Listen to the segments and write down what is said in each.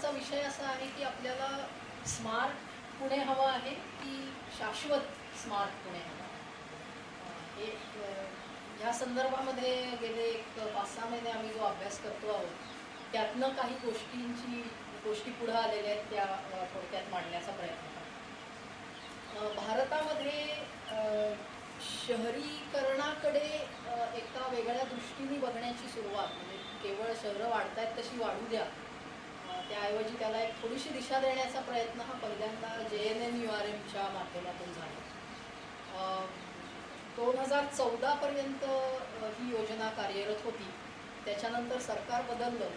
महत्त्वाचा विषय असा आहे की आपल्याला स्मार्ट पुणे हवं आहे की शाश्वत स्मार्ट पुणे हवं हे ह्या संदर्भामध्ये गेले एक 5-6 महिने आम्ही जो अभ्यास करतो आहोत त्यातनं काही गोष्टी पुढे आलेल्या आहेत त्या थोडक्यात मांडण्याचा प्रयत्न करतो. भारतामध्ये शहरीकरणाकडे एका वेगळ्या दृष्टीने बघण्याची सुरुवात म्हणजे केवळ शहरं वाढत आहेत तशी वाढू द्या त्याऐवजी त्याला एक थोडीशी दिशा देण्याचा प्रयत्न हा पहिल्यांदा JNNURMच्या माध्यमातून झाला. 2014पर्यंत ही योजना कार्यरत होती. त्याच्यानंतर सरकार बदललं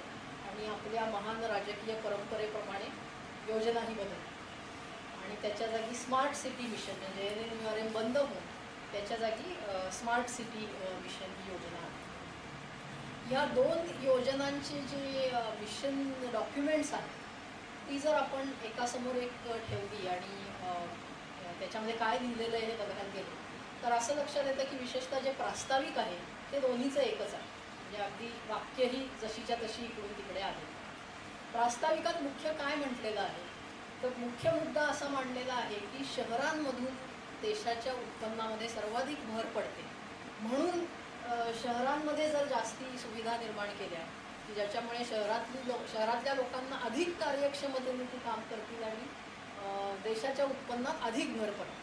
आणि आपल्या महान राजकीय परंपरेप्रमाणे योजनाही बदलली आणि त्याच्या जागी स्मार्ट सिटी मिशन म्हणजे JNNURM बंद होऊन त्याच्या जागी स्मार्ट सिटी मिशन ही योजना आहे. या दोन योजनांचे जे मिशन डॉक्युमेंट्स आहेत ती जर आपण एकासमोर एक ठेवली आणि त्याच्यामध्ये काय लिहिलेलं आहे हे बघायला गेलं तर असं लक्षात येतं की विशेषतः जे प्रास्ताविक आहे ते दोन्हीचं एकच आहे म्हणजे अगदी वाक्यही जशीच्या तशी इकडून तिकडे आहे. प्रास्ताविकात मुख्य काय म्हटलेलं आहे तर मुख्य मुद्दा असा मांडलेला आहे की शहरांमधून देशाच्या उत्पन्नामध्ये सर्वाधिक भर पडते म्हणून शहरांमध्ये जर जास्ती सुविधा निर्माण केल्या की ज्याच्यामुळे शहरातल्या लोकांना अधिक कार्यक्षमतेने ते काम करतील आणि देशाच्या उत्पन्नात अधिक भर पडेल.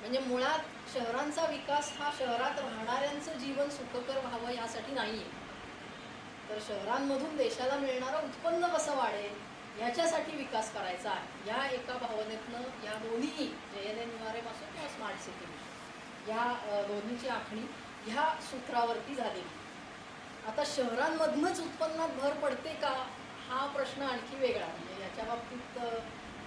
म्हणजे मुळात शहरांचा विकास हा शहरात राहणाऱ्यांचं जीवन सुखकर व्हावं यासाठी नाही आहे तर शहरांमधून देशाला मिळणारं उत्पन्न कसं वाढेल ह्याच्यासाठी विकास करायचा आहे. या एका भावनेतनं या दोन्ही JNNURM असो किंवा स्मार्ट सिटी या दोन्हीची आखणी ह्या सूत्रावरती झालेली. आता शहरांमधूनच उत्पन्नात भर पडते का हा प्रश्न आणखी वेगळा म्हणजे याच्या बाबतीत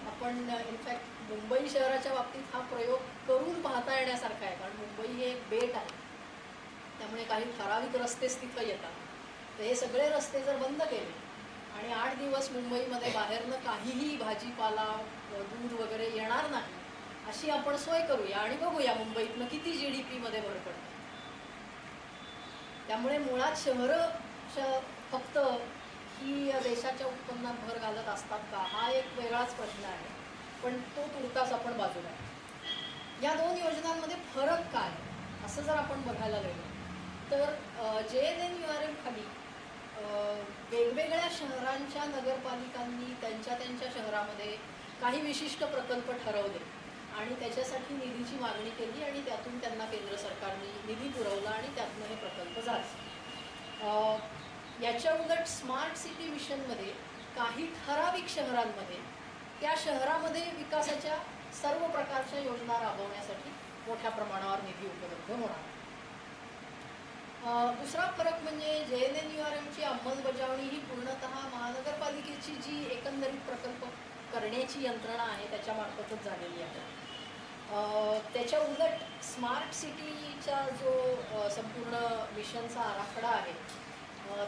आपण इनफॅक्ट मुंबई शहराच्या बाबतीत हा प्रयोग करून पाहता येण्यासारखा आहे कारण मुंबई हे एक बेट आहे त्यामुळे काही ठराविक रस्तेच तिथं येतात तर हे सगळे रस्ते जर बंद केले आणि 8 दिवस मुंबईमध्ये बाहेरनं काहीही भाजीपाला दूध वगैरे येणार नाही अशी आपण सोय करूया आणि बघूया मुंबईतनं किती GDP मध्ये भर पडते. त्यामुळे मुळात शहरं फक्त ही देशाच्या उत्पन्नात भर घालत असतात का हा एक वेगळाच प्रश्न आहे पण तो तुर्तास आपण बाजूला आहे. या दोन योजनांमध्ये फरक काय असं जर आपण बघायला गेलो तर JNNURM खाली वेगवेगळ्या शहरांच्या नगरपालिकांनी त्यांच्या शहरामध्ये काही विशिष्ट प्रकल्प ठरवले आणि त्याच्यासाठी निधीची मागणी केली आणि त्यातून त्यांना केंद्र सरकारने निधी पुरवला आणि त्यातून हे प्रकल्प झाले. याच्या उलट स्मार्ट सिटी मिशनमध्ये काही ठराविक शहरांमध्ये त्या शहरामध्ये विकासाच्या सर्व प्रकारच्या योजना राबवण्यासाठी मोठ्या प्रमाणावर निधी उपलब्ध होणार. दुसरा फरक म्हणजे JNNURMची अंमलबजावणी ही पूर्णतः महानगरपालिकेची जी एकंदरीत प्रकल्प करण्याची यंत्रणा आहे त्याच्यामार्फतच झालेली आहे. त्याच्या उलट स्मार्ट सिटीचा जो संपूर्ण मिशनचा आराखडा आहे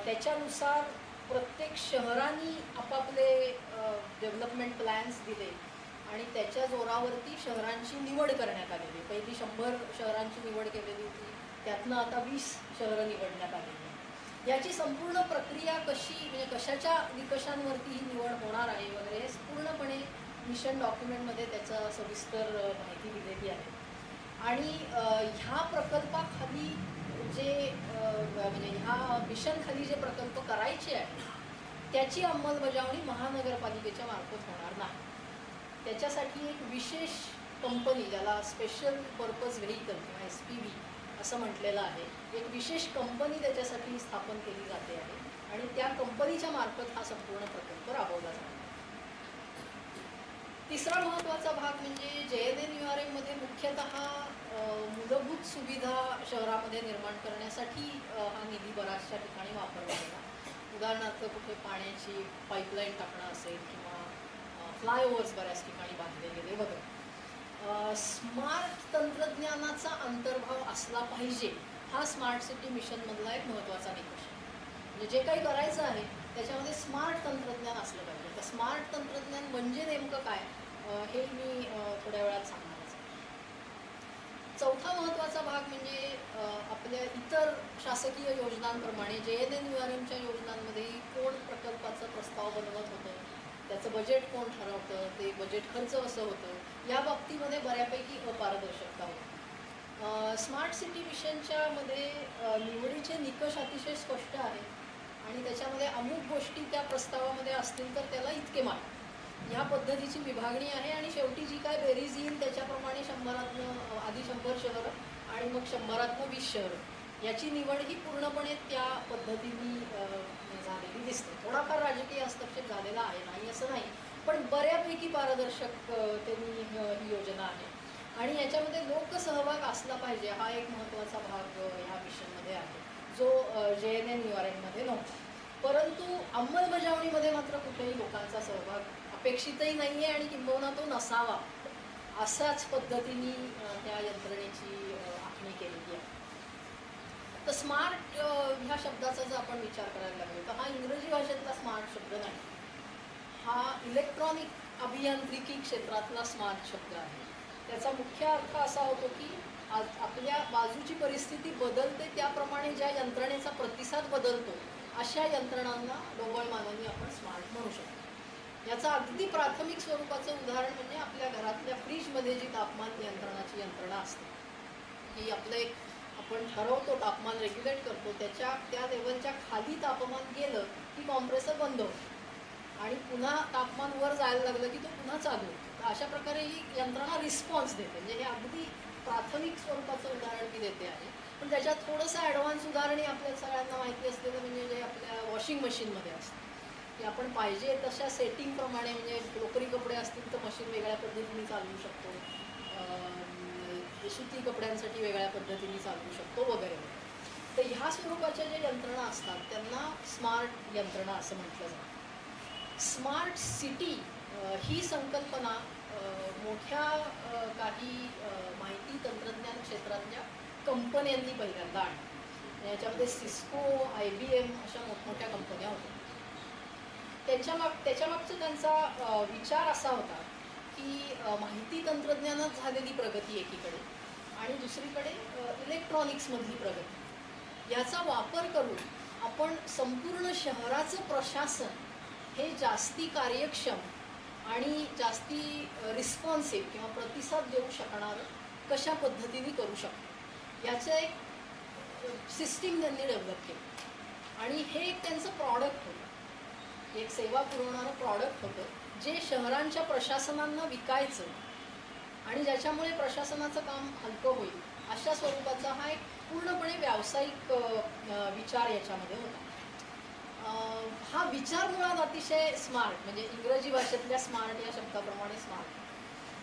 त्याच्यानुसार प्रत्येक शहरांनी आपापले डेव्हलपमेंट प्लॅन्स दिले आणि त्याच्या जोरावरती शहरांची निवड करण्यात आलेली. पहिली 100 शहरांची निवड केलेली होती त्यातनं आता 20 शहरं निवडण्यात आलेली. याची संपूर्ण प्रक्रिया कशी म्हणजे कशाच्या निकषांवरती ही निवड होणार आहे वगैरे पूर्णपणे मिशन डॉक्युमेंटमध्ये त्याचं सविस्तर माहिती दिलेली आहे. आणि ह्या प्रकल्पाखाली जे म्हणजे ह्या मिशनखाली जे प्रकल्प करायचे आहे त्याची अंमलबजावणी महानगरपालिकेच्या मार्फत होणार नाही. त्याच्यासाठी एक विशेष कंपनी ज्याला स्पेशल पर्पज व्हेकल किंवा SPV असं म्हटलेलं आहे एक विशेष कंपनी त्याच्यासाठी स्थापन केली जाते आहे आणि त्या कंपनीच्या मार्फत हा संपूर्ण प्रकल्प राबवला जातो. तिसरा महत्त्वाचा भाग म्हणजे JNNURM मध्ये मुख्यतः मूलभूत सुविधा शहरामध्ये निर्माण करण्यासाठी हा निधी बऱ्याचशा ठिकाणी वापरला गेला. उदाहरणार्थ कुठे पाण्याची पाईपलाईन टाकणं असेल किंवा फ्लायओव्हर्स बऱ्याच ठिकाणी बांधले गेले वगैरे. स्मार्ट तंत्रज्ञानाचा अंतर्भाव असला पाहिजे हा स्मार्ट सिटी मिशनमधला एक महत्त्वाचा निकष आहे. म्हणजे जे काही करायचं आहे त्याच्यामध्ये स्मार्ट तंत्रज्ञान असलं पाहिजे. तर स्मार्ट तंत्रज्ञान म्हणजे नेमकं काय हे मी थोड्या वेळात सांगणारच. चौथा महत्त्वाचा भाग म्हणजे आपल्या इतर शासकीय योजनांप्रमाणे JNNURMच्या योजनांमध्येही कोण प्रकल्पाचा प्रस्ताव बनवत होतं, त्याचं बजेट कोण ठरवतं, ते बजेट खर्च कसं होतं, या बाबतीमध्ये बऱ्यापैकी अपारदर्शकता होती. स्मार्ट सिटी मिशनच्या मध्ये निवडीचे निकष अतिशय स्पष्ट आहेत आणि त्याच्यामध्ये अमुक गोष्टी त्या प्रस्तावामध्ये असतील तर त्याला इतके मार्क, ह्या पद्धतीची विभागणी आहे. आणि शेवटी जी काय बेरीज येईल त्याच्याप्रमाणे 100तनं आधी 100 शहरं आणि मग 100तनं 20 शहरं याची निवड ही पूर्णपणे त्या पद्धतीने झालेली दिसते. थोडाफार राजकीय हस्तक्षेप झालेला आहे, नाही असं नाही, पण बऱ्यापैकी पारदर्शक त्यांनी ही योजना आहे. आणि याच्यामध्ये लोकसहभाग असला पाहिजे, हा एक महत्त्वाचा भाग ह्या मिशनमध्ये आहे, जो JNNURMमध्ये नव्हता. परंतु अंमलबजावणीमध्ये मात्र कुठेही लोकांचा सहभाग अपेक्षितही नाही आहे आणि किंबहुना तो नसावा, अशाच पद्धतीने त्या यंत्रणेची आखणी केलेली आहे. तर स्मार्ट ह्या शब्दाचा जर आपण विचार करायला लागलो तर हा इंग्रजी भाषेतला स्मार्ट शब्द नाही, हा इलेक्ट्रॉनिक अभियांत्रिकी क्षेत्रातला स्मार्ट शब्द आहे. त्याचा मुख्य अर्थ असा होतो की आज आपल्या बाजूची परिस्थिती बदलते त्याप्रमाणे ज्या यंत्रणेचा प्रतिसाद बदलतो अशा यंत्रणांना ढोबळमानाने आपण स्मार्ट म्हणू शकतो. याचं अगदी प्राथमिक स्वरूपाचं उदाहरण म्हणजे आपल्या घरातल्या फ्रीजमध्ये जी तापमान नियंत्रणाची यंत्रणा असते, की आपलं एक आपण ठरवतो तापमान रेग्युलेट करतो, त्या लेवलच्या खाली तापमान गेलं की कॉम्प्रेसर बंद होतो आणि पुन्हा तापमान वर जायला लागलं की तो पुन्हा चालू होतो. तर अशा प्रकारे ही यंत्रणा रिस्पॉन्स देते. म्हणजे हे अगदी प्राथमिक स्वरूपाचं उदाहरण मी देते आहे, पण त्याच्यात थोडंसं ॲडव्हान्स उदाहरणही आपल्या सगळ्यांना माहिती असलेलं म्हणजे जे आपल्या वॉशिंग मशीनमध्ये असतं, की आपण पाहिजे तशा सेटिंगप्रमाणे, म्हणजे लोकरी कपडे असतील तर मशीन वेगळ्या पद्धतीने चालवू शकतो, सुती कपड्यांसाठी वेगळ्या पद्धतीने चालवू शकतो वगैरे. तर ह्या स्वरूपाच्या ज्या यंत्रणा असतात त्यांना स्मार्ट यंत्रणा असं म्हटलं जातं. स्मार्ट सिटी ही संकल्पना मोठ्या काही माहिती तंत्रज्ञान क्षेत्रातल्या कंपन्यांनी पहिल्यांदा आणली. याच्यामध्ये सिस्को, IBM अशा मोठमोठ्या कंपन्या होत्या. त्याच्यामागचा त्यांचा विचार असा होता की माहिती तंत्रज्ञानात झालेली प्रगती एकीकडे आणि दुसरीकडे इलेक्ट्रॉनिक्समधली प्रगती, याचा वापर करून आपण संपूर्ण शहराचं प्रशासन हे जास्ती कार्यक्षम आणि जास्ती रिस्पॉन्सिव्ह किंवा प्रतिसाद देऊ शकणारं कशा पद्धतीने करू शकतो याचं एक सिस्टीम त्यांनी डेव्हलप केलं. आणि हे एक त्यांचं प्रॉडक्ट होतं, एक सेवा पुरवणारं प्रॉडक्ट होतं जे शहरांच्या प्रशासनांना विकायचं आणि ज्याच्यामुळे प्रशासनाचं काम हलकं होईल अशा स्वरूपाचा हा एक पूर्णपणे व्यावसायिक विचार याच्यामध्ये होता. हा विचार मुळात अतिशय स्मार्ट, म्हणजे इंग्रजी भाषेतल्या स्मार्ट या शब्दाप्रमाणे स्मार्ट,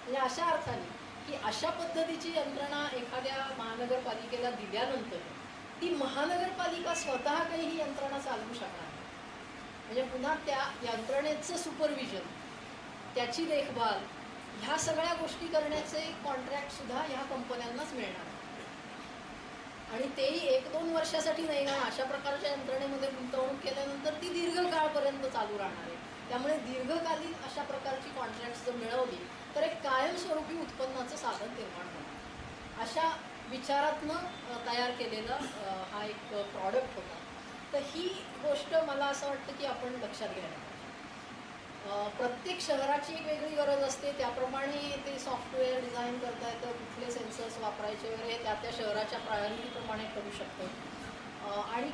म्हणजे अशा अर्थाने की अशा पद्धतीची यंत्रणा एखाद्या महानगरपालिकेला दिल्यानंतर ती महानगरपालिका स्वतः काही ही यंत्रणा चालवू शकणार नाही. म्हणजे पुन्हा त्या यंत्रणेचं सुपरविजन, त्याची देखभाल, ह्या सगळ्या गोष्टी करण्याचे कॉन्ट्रॅक्टसुद्धा ह्या कंपन्यांनाच मिळणार आणि तेही 1-2 वर्षासाठी नाही, कारण अशा प्रकारच्या यंत्रणेमध्ये गुंतवणूक केल्यानंतर ती दीर्घकाळपर्यंत चालू राहणार आहे. त्यामुळे दीर्घकालीन अशा प्रकारची कॉन्ट्रॅक्ट्स जर मिळवली तर एक कायमस्वरूपी उत्पन्नाचं साधन निर्माण होणार. अशा विचारातनं तयार केलेला हा एक प्रॉडक्ट होता. तर ही गोष्ट मला असं वाटतं की आपण लक्षात घ्यायला पाहिजे. प्रत्येक शहराची एक वेगळी गरज असते, त्याप्रमाणे ते सॉफ्टवेअर डिझाईन करता येतं, कुठले सेन्सर्स वापरायचे वगैरे त्या शहराच्या प्रायोरिटीप्रमाणे करू शकतं आणि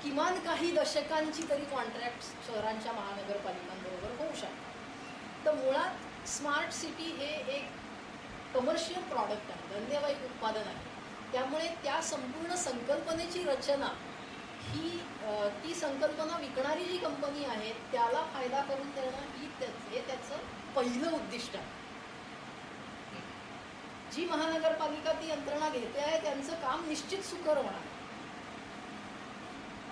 किमान काही दशकांची तरी कॉन्ट्रॅक्ट्स शहरांच्या महानगरपालिकांबरोबर होऊ शकतात. तर मुळात स्मार्ट सिटी हे एक कमर्शियल प्रॉडक्ट आहे, धंदेवाईक उत्पादन आहे. त्यामुळे त्या संपूर्ण संकल्पनेची रचना ही ती संकल्पना विकणारी जी कंपनी आहे त्याला फायदा करून देणं हे त्याचं पहिलं उद्दिष्ट आहे. जी महानगरपालिका ती यंत्रणा घेते आहे त्यांचं काम निश्चित सुकर होणार,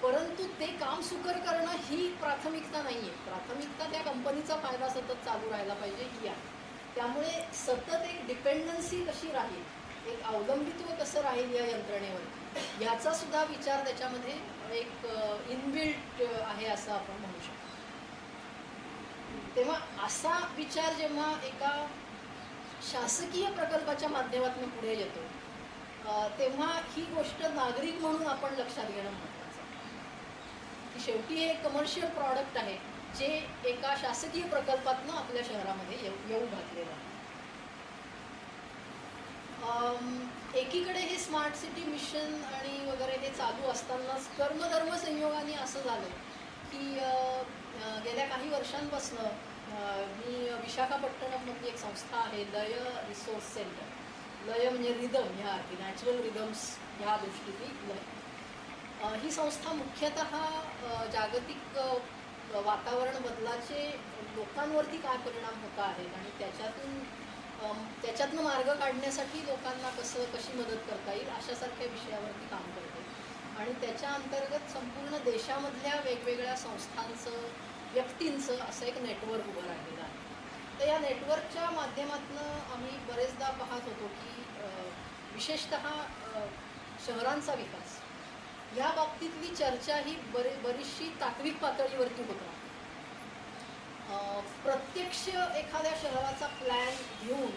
परंतु ते काम सुकर करणं ही प्राथमिकता नाही आहे. प्राथमिकता त्या कंपनीचा फायदा सतत चालू राहायला पाहिजे ही आहे. त्यामुळे सतत एक डिपेंडन्सी कशी राहील, एक अवलंबित्व कसं राहील या यंत्रणेवर, याचा सुद्धा विचार त्याच्यामध्ये एक इनबिल्ट आहे असं आपण म्हणू शकतो. तेव्हा असा विचार जेव्हा एका शासकीय प्रकल्पाच्या माध्यमातून पुढे येतो तेव्हा ही गोष्ट नागरिक म्हणून आपण लक्षात घेणं महत्त्वाचं आहे की शेवटी हे कमर्शियल प्रॉडक्ट आहे जे एका शासकीय प्रकल्पातनं आपल्या शहरामध्ये येऊ घातलेलं आहे. एकीकडे हे स्मार्ट सिटी मिशन आणि वगैरे हे चालू असतानाच कर्मधर्म संयोगाने असं झालं की गेल्या काही वर्षांपासून मी विशाखापट्टणममधली एक संस्था आहे लय रिसोर्स सेंटर. लय म्हणजे रिदम ह्या अर्थी नॅचरल रिदम्स ह्या दृष्टीने लय. ही संस्था मुख्यतः जागतिक वातावरण बदलाचे लोकांवरती काय परिणाम होत आहेत आणि त्याच्यातनं मार्ग काढण्यासाठी लोकांना कशी मदत करता येईल अशासारख्या विषयावरती काम करते आणि त्याच्या अंतर्गत संपूर्ण देशामधल्या वेगवेगळ्या संस्थांचं व्यक्तींचं असं एक नेटवर्क उभं राहिलेलं आहे. तर या नेटवर्कच्या माध्यमातून आम्ही बरेचदा पाहत होतो की विशेषतः शहरांचा विकास या बाबतीतली चर्चा ही बरीचशी तात्विक पातळीवरती होत राहते. प्रत्यक्ष एखाद्या शहराचा प्लॅन घेऊन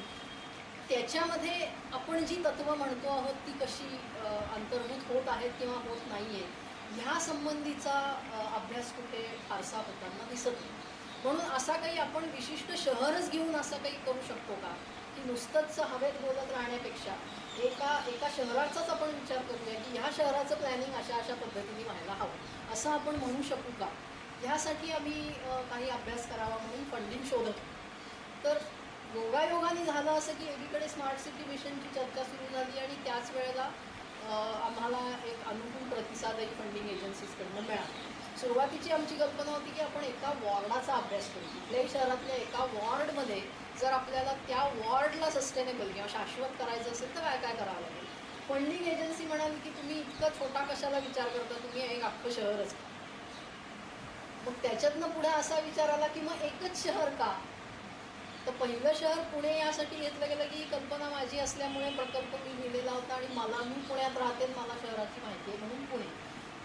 त्याच्यामध्ये आपण जी तत्त्व म्हणतो आहोत ती कशी अंतर्भूत होत आहेत किंवा होत नाही आहेत ह्या संबंधीचा अभ्यास कुठे फारसा होताना दिसत नाही. म्हणून असा काही आपण विशिष्ट शहरच घेऊन असं काही करू शकतो का की नुसतंच हवेत बोलत राहण्यापेक्षा एका शहराचाच आपण विचार करूया की ह्या शहराचं प्लॅनिंग अशा पद्धतीने व्हायला हवं असं आपण म्हणू शकू का. ह्यासाठी आम्ही काही अभ्यास करावा म्हणून फंडिंग शोधत. तर योगायोगाने झालं असं की एकीकडे स्मार्ट सिटी मिशनची चर्चा सुरू झाली आणि त्याच वेळेला आम्हाला एक अनुकूल प्रतिसादही फंडिंग एजन्सीजकडून मिळाला. सुरुवातीची आमची कल्पना होती की आपण एका वॉर्डाचा अभ्यास करू. कुठल्याही शहरातल्या एका वॉर्डमध्ये जर आपल्याला त्या वॉर्डला सस्टेनेबल किंवा शाश्वत करायचं असेल तर काय करावं लागेल. फंडिंग एजन्सी म्हणाली की तुम्ही इतका छोटा कशाला विचार करता, तुम्ही एक अख्खं शहरच. मग त्याच्यातनं पुढे असा विचार आला की मग एकच शहर का. तर पहिलं शहर पुणे यासाठी घेतलं गेलं की कल्पना माझी असल्यामुळे प्रकल्प मी लिहिलेला होता आणि मी पुण्यात राहते, मला शहराची माहिती आहे म्हणून पुणे.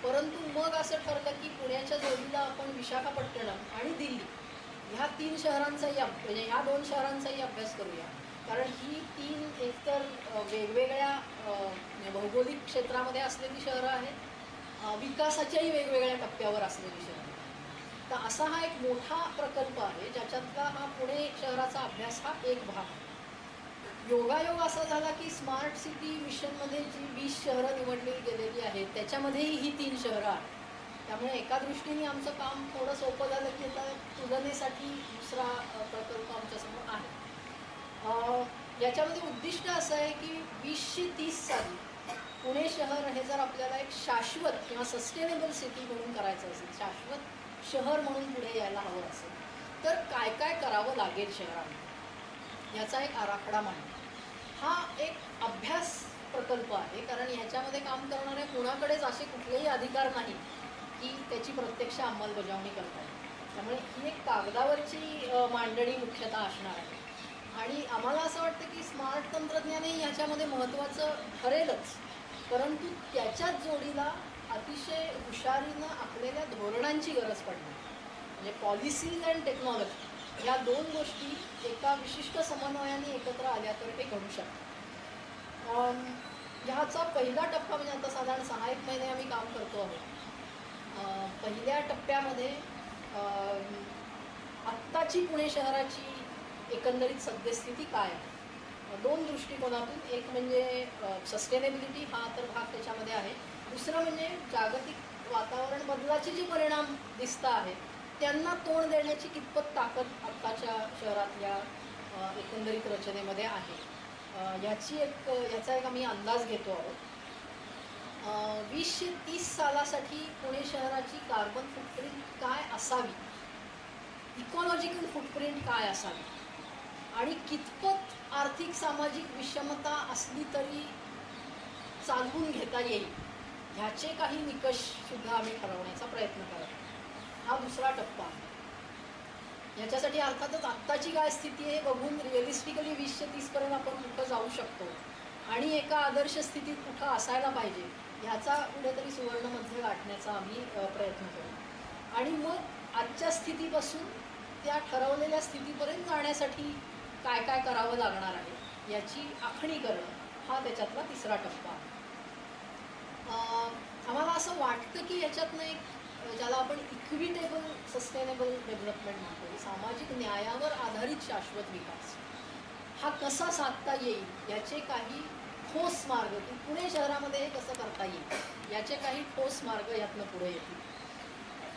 परंतु मग असं ठरलं की पुण्याच्या जोडीला आपण विशाखापट्टणम आणि दिल्ली ह्या 3 शहरांचाही म्हणजे ह्या 2 शहरांचाही अभ्यास करूया. कारण ही 3 एकतर वेगवेगळ्या भौगोलिक क्षेत्रामध्ये असलेली शहरं आहेत, विकासाच्याही वेगवेगळ्या टप्प्यावर असलेली शहरं. तर असा हा एक मोठा प्रकल्प आहे ज्याच्यातला हा पुणे शहराचा अभ्यास हा एक भाग. योगायोग असा झाला की स्मार्ट सिटी मिशनमध्ये जी 20 शहरं निवडली गेलेली आहेत त्याच्यामध्येही ही 3 शहरं आहेत. त्यामुळे एका दृष्टीने आमचं काम थोडं सोपं झालं की आता तुलनेसाठी दुसरा प्रकल्प आमच्यासमोर आहे. याच्यामध्ये उद्दिष्ट असं आहे की 2030 साली पुणे शहर हे जर आपल्याला एक शाश्वत किंवा सस्टेनेबल सिटी म्हणून करायचं असेल, शाश्वत शहर म्हणून पुढे यायला हवं असेल तर काय करावं लागेल शहरामध्ये याचा एक आराखडा मांडला. हा एक अभ्यास प्रकल्प आहे कारण ह्याच्यामध्ये काम करणाऱ्या कुणाकडेच असे कुठलेही अधिकार नाही की त्याची प्रत्यक्ष अंमलबजावणी करता येईल. त्यामुळे ही एक कागदावरची मांडणी मुख्यतः असणार आहे आणि आम्हाला असं वाटतं की स्मार्ट तंत्रज्ञानही ह्याच्यामध्ये महत्त्वाचं ठरेलच, परंतु त्याच्याच जोडीला अतिशय हुशारीनं आखलेल्या धोरणांची गरज पडणार. म्हणजे पॉलिसीज अँड टेक्नॉलॉजी या 2 गोष्टी एका विशिष्ट समन्वयाने एकत्र आल्या तर हे घडू शकतं. ह्याचा पहिला टप्पा म्हणजे आता साधारण 6-1 महिने आम्ही काम करतो आहोत. पहिल्या टप्प्यामध्ये आत्ताची पुणे शहराची एकंदरीत सद्यस्थिती काय आहे 2 दृष्टिकोनातून. एक म्हणजे सस्टेनेबिलिटी हा तर भाग त्याच्यामध्ये आहे. दुसरं म्हणजे जागतिक वातावरण बदलाचे जे परिणाम दिसत आहेत त्यांना तोंड देण्याची कितपत ताकद आत्ताच्या शहरातल्या एकंदरीत रचनेमध्ये आहे याचा एक आम्ही अंदाज घेतो आहोत. 2030 सालासाठी पुणे शहराची कार्बन फुटप्रिंट काय असावी, इकॉलॉजिकल फुटप्रिंट काय असावी आणि कितपत आर्थिक सामाजिक विषमता असली तरी चालवून घेता येईल ह्याचे काही निकषसुद्धा आम्ही ठरवण्याचा प्रयत्न करतो. हा दुसरा टप्पा आहे. याच्यासाठी अर्थातच आत्ताची काय स्थिती आहे बघून रिअलिस्टिकली 2030 पर्यंत आपण कुठं जाऊ शकतो आणि एका आदर्श स्थितीत कुठं असायला पाहिजे ह्याचा कुठेतरी सुवर्णमध्य गाठण्याचा आम्ही प्रयत्न करू आणि मग आजच्या स्थितीपासून त्या ठरवलेल्या स्थितीपर्यंत जाण्यासाठी काय करावं लागणार आहे याची आखणी करणं हा त्याच्यातला तिसरा टप्पा आहे. आम्हाला असं वाटतं की याच्यातनं एक ज्याला आपण इक्विटेबल सस्टेनेबल डेव्हलपमेंट म्हणतो, सामाजिक न्यायावर आधारित शाश्वत विकास हा कसा साधता येईल याचे काही ठोस मार्ग, की पुणे शहरामध्ये हे कसं करता येईल याचे काही ठोस मार्ग यातनं पुढे येतील.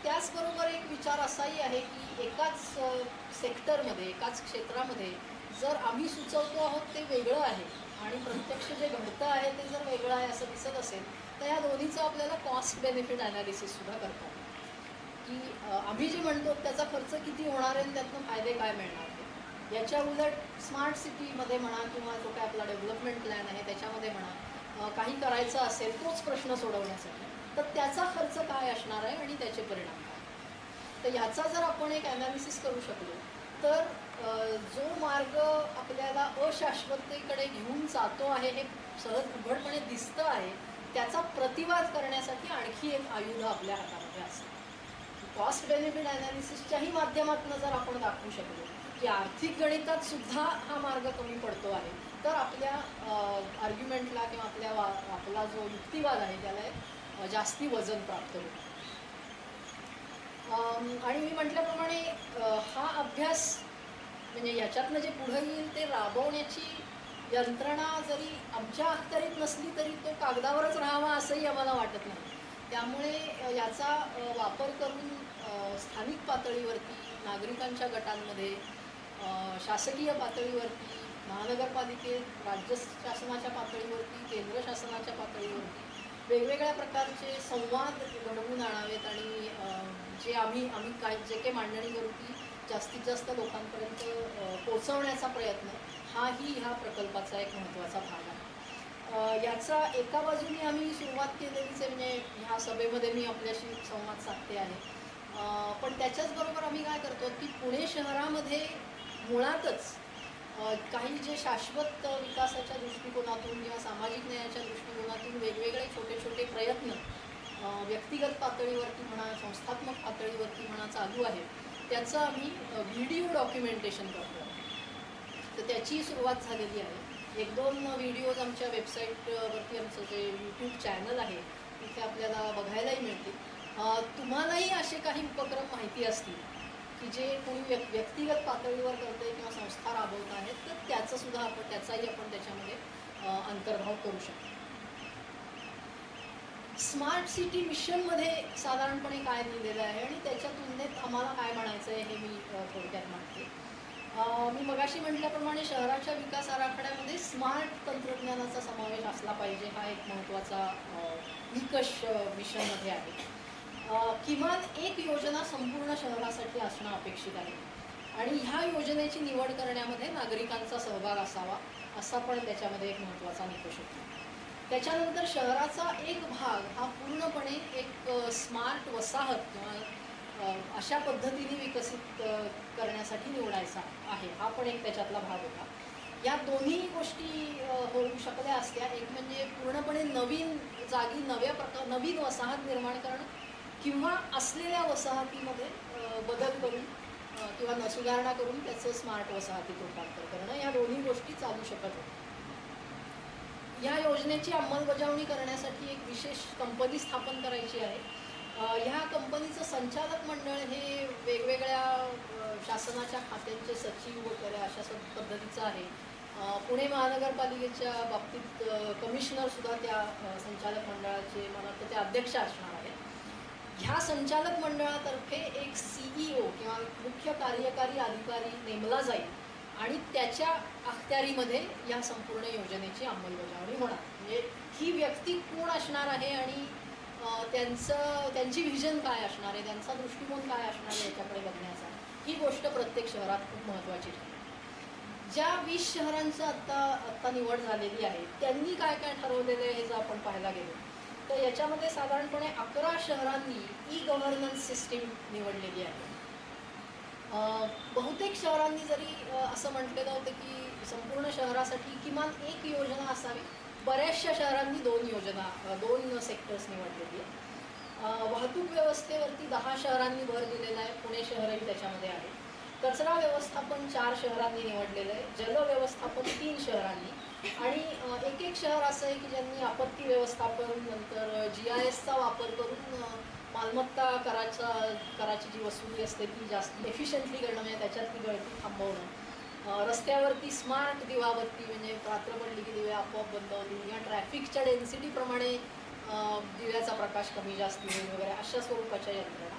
त्याचबरोबर एक विचार असाही आहे की एकाच सेक्टरमध्ये, एकाच क्षेत्रामध्ये जर आम्ही सुचवतो आहोत ते वेगळं आहे आणि प्रत्यक्ष जे घडतं आहे ते जर वेगळं आहे असं दिसत असेल तर या दोन्हीचं आपल्याला कॉस्ट बेनिफिट ॲनालिसिससुद्धा करता येईल, की आम्ही जे म्हणतो त्याचा खर्च किती होणार आहे आणि त्यातनं फायदे काय मिळणार आहे. याच्या उलट स्मार्ट सिटीमध्ये म्हणा किंवा जो काय आपला डेव्हलपमेंट प्लॅन आहे त्याच्यामध्ये म्हणा काही करायचं असेल तोच प्रश्न सोडवण्यासाठी तर त्याचा खर्च काय असणार आहे आणि त्याचे परिणाम काय. तर ह्याचा जर आपण एक ॲनालिसिस करू शकलो तर जो मार्ग आपल्याला अशाश्वततेकडे घेऊन जातो आहे हे सहज उघडपणे दिसतं आहे त्याचा प्रतिवाद करण्यासाठी आणखी एक आयुध आपल्या हातामध्ये असतं. कॉस्ट बेनिफिट ॲनालिसिसच्याही माध्यमातून जर आपण दाखवू शकलो की आर्थिक गणितात सुद्धा हा मार्ग कमी पडतो आहे तर आपल्या आर्ग्युमेंटला किंवा आपला जो युक्तिवाद आहे त्याला एक जास्ती वजन प्राप्त होतं. आणि मी म्हटल्याप्रमाणे हा अभ्यास म्हणजे याच्यातनं जे पुढे येईल ते राबवण्याची यंत्रणा जरी आमच्या अखत्यारीत नसली तरी तो कागदावरच राहावा असंही आम्हाला वाटत नाही. त्यामुळे याचा वापर करून स्थानिक पातळीवरती, नागरिकांच्या गटांमध्ये, शासकीय पातळीवरती, महानगरपालिकेत, राज्य शासनाच्या पातळीवरती, केंद्र शासनाच्या पातळीवरती वेगवेगळ्या प्रकारचे संवाद घडवून आणावेत आणि जे आम्ही काय जे काही मांडणी करू ती जास्तीत जास्त लोकांपर्यंत पोचवण्याचा प्रयत्न हाही ह्या प्रकल्पाचा एक महत्त्वाचा भाग आहे. याचा एका बाजूने आम्ही सुरुवात केलेलीच आहे, म्हणजे ह्या सभेमध्ये मी आपल्याशी संवाद साधते आहे, पण त्याच्याचबरोबर आम्ही काय करतो की पुणे शहरामध्ये मुळातच काही जे शाश्वत विकासाच्या दृष्टिकोनातून किंवा सामाजिक न्यायाच्या दृष्टिकोनातून वेगवेगळे छोटे छोटे प्रयत्न व्यक्तिगत पातळीवरती म्हणा, संस्थात्मक पातळीवरती म्हणा चालू आहे त्याचं आम्ही व्हिडिओ डॉक्युमेंटेशन करतो. तर त्याची सुरुवात झालेली आहे. 1-2 व्हिडिओज आमच्या वेबसाईटवरती आमचं जे यूट्यूब चॅनल आहे तिथे आपल्याला बघायलाही मिळतील. तुम्हालाही असे काही उपक्रम माहिती असतील की जे कोणी व्यक्तिगत पातळीवर करते किंवा संस्था राबवत आहेत तर त्याचाही आपण त्याच्यामध्ये अंतर्भाव करू शकतो. स्मार्ट सिटी मिशनमध्ये साधारणपणे काय दिलेलं आहे आणि त्याच्या तुलनेत आम्हाला काय म्हणायचं आहे हे मी थोडक्यात म्हणते. मी मगाशी म्हटल्याप्रमाणे शहराच्या विकास आराखड्यामध्ये स्मार्ट तंत्रज्ञानाचा समावेश असला पाहिजे हा एक महत्त्वाचा निकष मिशनमध्ये आहे. किमान एक योजना संपूर्ण शहरासाठी असणं अपेक्षित आहे आणि ह्या योजनेची निवड करण्यामध्ये नागरिकांचा सहभाग असावा असा पण त्याच्यामध्ये एक महत्त्वाचा निकष होता. त्याच्यानंतर शहराचा एक भाग हा पूर्णपणे एक स्मार्ट वसाहत किंवा अशा पद्धतीने विकसित करण्यासाठी निवडायचा आहे हा पण एक त्याच्यातला भाग होता. या दोन्ही गोष्टी होऊ शकल्या असत्या. एक म्हणजे पूर्णपणे नवीन जागी नवीन वसाहत निर्माण करणं किंवा असलेल्या वसाहतीमध्ये बदल करून किंवा सुधारणा करून त्याचं स्मार्ट वसाहतीत रूपांतर करणं या दोन्ही गोष्टी चालू शकत होत्या. या योजनेची अंमलबजावणी करण्यासाठी एक विशेष कंपनी स्थापन करायची आहे. ह्या कंपनीचं संचालक मंडळ हे वेगवेगळ्या शासनाच्या खात्यांचे सचिव वगैरे अशा पद्धतीचं आहे. पुणे महानगरपालिकेच्या बाबतीत कमिशनरसुद्धा त्या संचालक मंडळाचे मला वाटतं ते अध्यक्ष असणार आहे. ह्या संचालक मंडळातर्फे एक CEO किंवा मुख्य कार्यकारी अधिकारी नेमला जाईल आणि त्याच्या अखत्यारीमध्ये या संपूर्ण योजनेची अंमलबजावणी होणार. म्हणजे ही व्यक्ती कोण असणार आहे आणि त्यांची व्हिजन काय असणार आहे, त्यांचा दृष्टिकोन काय असणार आहे याच्याकडे बघण्याचा ही गोष्ट प्रत्येक शहरात खूप महत्त्वाची ठरते. ज्या 20 शहरांचं आत्ता निवड झालेली आहे त्यांनी काय काय ठरवलेलं आहे हे जर आपण पाहायला गेलो तर याच्यामध्ये साधारणपणे 11 शहरांनी ई-गव्हर्नन्स सिस्टीम निवडलेली आहे. बहुतेक शहरांनी जरी असं म्हटलेलं होतं की संपूर्ण शहरासाठी किमान एक योजना असावी, बऱ्याचशा शहरांनी 2 सेक्टर्स निवडलेली आहे. वाहतूक व्यवस्थेवरती 10 शहरांनी भर दिलेला आहे, पुणे शहरही त्याच्यामध्ये आहे. कचरा व्यवस्थापन 4 शहरांनी निवडलेलं आहे, जल व्यवस्थापन 3 शहरांनी आणि एक एक शहर असं आहे की ज्यांनी आपत्ती व्यवस्थापन नंतर GISचा वापर करून मालमत्ता कराची जी वसुली असते ती जास्त एफिशियंटली करणं, म्हणजे त्याच्यातली गळती थांबवणं, रस्त्यावरती स्मार्ट दिवाबत्ती म्हणजे रात्र पडली की दिवे आपोआप बंद होतील, या ट्रॅफिकच्या डेन्सिटीप्रमाणे दिव्याचा प्रकाश कमी जास्त होईल वगैरे अशा स्वरूपाच्या यंत्रणा.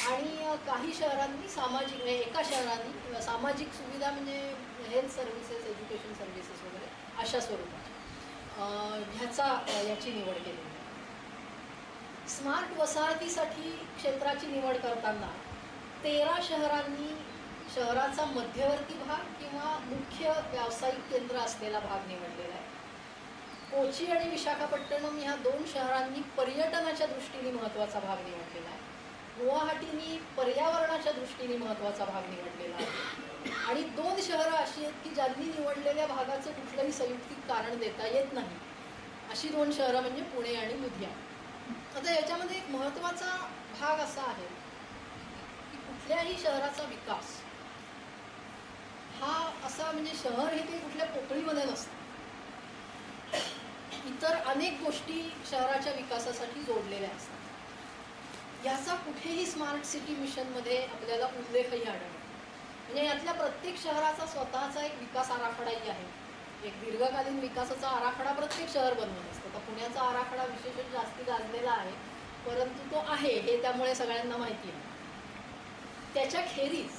आणि काही शहरांनी सामाजिक, म्हणजे एका शहरांनी सामाजिक सुविधा म्हणजे हेल्थ सर्व्हिसेस, एज्युकेशन सर्व्हिसेस वगैरे अशा स्वरूपाची याची निवड केली. स्मार्ट वसाहतीसाठी क्षेत्राची निवड करताना 13 शहरांनी शहराचा मध्यवर्ती भाग किंवा मुख्य व्यावसायिक केंद्र असलेला भाग निवडलेला आहे. कोची आणि विशाखापट्टणम ह्या 2 शहरांनी पर्यटनाच्या दृष्टीने महत्त्वाचा भाग निवडलेला आहे. गुवाहाटीनी पर्यावरणाच्या दृष्टीने महत्त्वाचा भाग निवडलेला आहे. आणि 2 शहरं अशी आहेत की ज्यांनी निवडलेल्या भागाचं कुठलंही संयुक्तिक कारण देता येत नाही. अशी 2 शहरं म्हणजे पुणे आणि लुधियाना. आता याच्यामध्ये एक महत्त्वाचा भाग असा आहे की कुठल्याही शहराचा विकास हा असा म्हणजे शहर हे काही कुठल्या पोकळीमध्ये नसतं. इतर अनेक गोष्टी शहराच्या विकासासाठी जोडलेल्या असतात. याचा कुठेही स्मार्ट सिटी मिशनमध्ये आपल्याला उल्लेखही आढळतो. म्हणजे यातल्या प्रत्येक शहराचा स्वतःचा एक विकास आराखडाही आहे. एक दीर्घकालीन विकासाचा आराखडा प्रत्येक शहर बनवत असतं. तर पुण्याचा आराखडा विशेषतः जास्ती गाजलेला आहे, परंतु तो आहे हे त्यामुळे सगळ्यांना माहिती आहे. त्याच्याखेरीज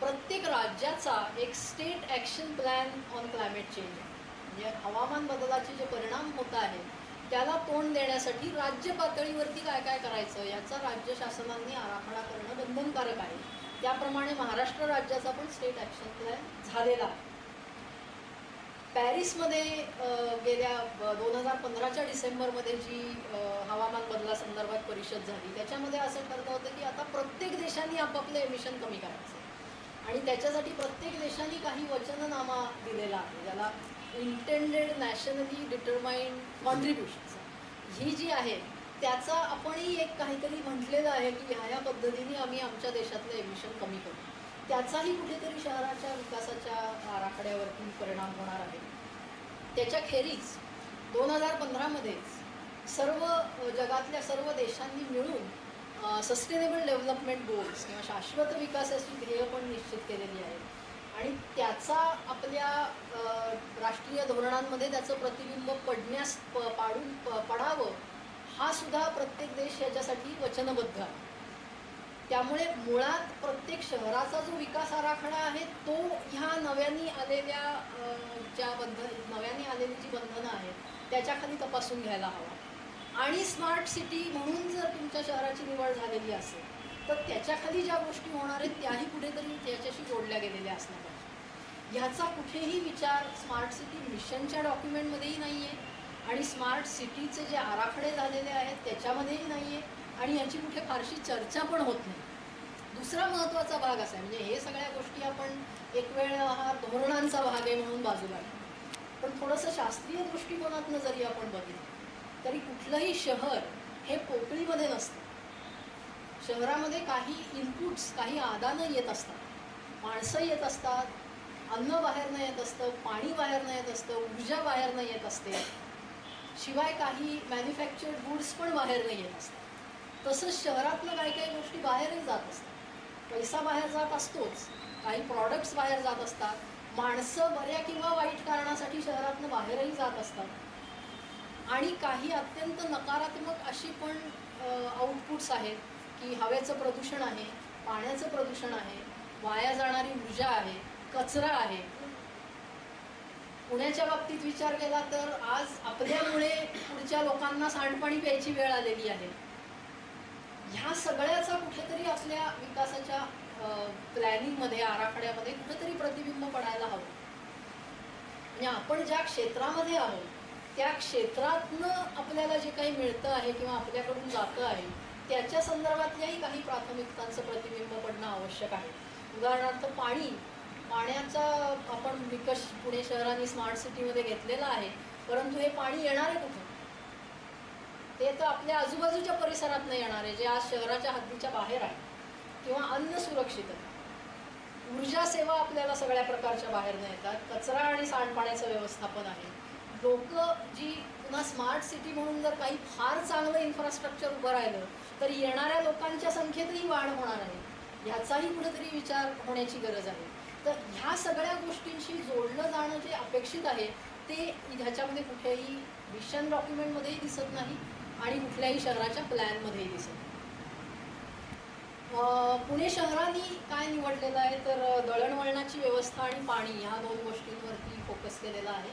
प्रत्येक राज्याचा एक state action plan on climate change, म्हणजे हवामान बदलाचे जे परिणाम होत आहेत त्याला तोंड देण्यासाठी राज्य पातळीवरती काय काय करायचं याचा राज्य शासनांनी आराखडा करणं बंधनकारक आहे. त्याप्रमाणे महाराष्ट्र राज्याचा पण स्टेट ॲक्शन प्लॅन झालेला आहे. पॅरिसमध्ये गेल्या 2015च्या डिसेंबरमध्ये जी हवामान बदलासंदर्भात परिषद झाली त्याच्यामध्ये असं ठरलं होतं की आता प्रत्येक देशांनी आपापले एमिशन कमी करायचे आणि त्याच्यासाठी प्रत्येक देशांनी काही वचननामा दिलेला आहे, ज्याला इंटेंडेड नॅशनली डिटरमाइंड कॉन्ट्रीब्युशन्स ही जी आहे त्याचा आपणही एक काहीतरी म्हटलेलं आहे की ह्या पद्धतीने आम्ही आमच्या देशातलं एमिशन कमी करू. त्याचाही कुठेतरी शहराच्या विकासाच्या आराखड्यावरती परिणाम होणार आहे. त्याच्याखेरीज 2015मध्येच सर्व जगातल्या सर्व देशांनी मिळून सस्टेनेबल डेव्हलपमेंट गोल्स किंवा शाश्वत विकासाची ध्येय पण निश्चित केलेली आहेत आणि त्याचा आपल्या राष्ट्रीय धोरणांमध्ये त्याचं प्रतिबिंब पडावं हा सुद्धा प्रत्येक देश याच्यासाठी वचनबद्ध आहे. त्यामुळे मुळात प्रत्येक शहराचा जो विकास आराखडा आहे तो ह्या नव्याने आलेली जी बंधनं आहेत त्याच्याखाली तपासून घ्यायला हवा. आणि स्मार्ट सिटी म्हणून जर तुमच्या शहराची निवड झालेली असेल तर त्याच्याखाली ज्या गोष्टी होणार आहेत त्याही कुठेतरी त्याच्याशी जोडल्या गेलेल्या असल्या पाहिजे. ह्याचा कुठेही विचार स्मार्ट सिटी मिशनच्या डॉक्युमेंटमध्येही नाही आहे आणि स्मार्ट सिटीचे जे आराखडे झालेले आहेत त्याच्यामध्येही नाही आहे आणि याची कुठे फारशी चर्चा पण होत नाही. दुसरा महत्त्वाचा भाग असा आहे, म्हणजे हे सगळ्या गोष्टी आपण एक वेळ हा धोरणांचा भाग आहे म्हणून बाजूला ठेवू, पण थोडंसं शास्त्रीय दृष्टिकोनातनं जरी आपण बघितलं तरी कुठलंही शहर हे पोकळीमध्ये नसतं. शहरामध्ये काही इनपुट्स, काही आदानं येत असतात, माणसं येत असतात, अन्न बाहेरनं येत असतं, पाणी बाहेरनं येत असतं, ऊर्जा बाहेरनं येत असते, शिवाय काही मॅन्युफॅक्चर्ड गुड्स पण बाहेरनं येत असतात. तसंच शहरातनं काही काही गोष्टी बाहेरही जात असतात. पैसा बाहेर जात असतोच, काही प्रॉडक्ट्स बाहेर जात असतात, माणसं बऱ्या किंवा वाईट कारणासाठी शहरातनं बाहेरही जात असतात आणि काही अत्यंत नकारात्मक अशी पण आउटपुट्स आहेत की हवेचं प्रदूषण आहे, पाण्याचं प्रदूषण आहे, वाया जाणारी ऊर्जा आहे, कचरा आहे. पुण्याच्या बाबतीत विचार केला तर आज आपल्यामुळे पुढच्या लोकांना सांडपाणी प्यायची वेळ आलेली आहे. ह्या सगळ्याचा कुठेतरी आपल्या विकासाच्या प्लॅनिंगमध्ये, आराखड्यामध्ये कुठेतरी प्रतिबिंब पडायला हवं. म्हणजे आपण ज्या क्षेत्रामध्ये आहोत त्या क्षेत्रातनं आपल्याला जे काही मिळतं आहे किंवा आपल्याकडून जातं आहे त्याच्या संदर्भातल्याही काही प्राथमिकतांचं प्रतिबिंब पडणं आवश्यक आहे. उदाहरणार्थ पाण्याचा आपण निकष पुणे शहराने स्मार्ट सिटीमध्ये घेतलेला आहे, परंतु हे पाणी येणार आहे कुठे? ते तर आपल्या आजूबाजूच्या परिसरात नाही येणार आहे, जे आज शहराच्या हद्दीच्या बाहेर आहे. किंवा अन्न सुरक्षितता, ऊर्जा सेवा आपल्याला सगळ्या प्रकारच्या बाहेरनं येतात, कचरा आणि सांडपाण्याचं व्यवस्थापन आहे. लोक जी पुन्हा स्मार्ट सिटी म्हणून जर काही फार चांगलं इन्फ्रास्ट्रक्चर उभं राहिलं तर येणाऱ्या लोकांच्या संख्येतही वाढ होणार आहे, ह्याचाही कुठेतरी विचार होण्याची गरज आहे. तर ह्या सगळ्या गोष्टींशी जोडलं जाणं जे अपेक्षित आहे ते ह्याच्यामध्ये कुठेही मिशन डॉक्युमेंटमध्येही दिसत नाही आणि कुठल्याही शहराच्या प्लॅनमध्येही दिसत नाही. पुणे शहराने काय निवडलेलं आहे तर दळणवळणाची व्यवस्था आणि पाणी ह्या दोन गोष्टींवरती फोकस केलेला आहे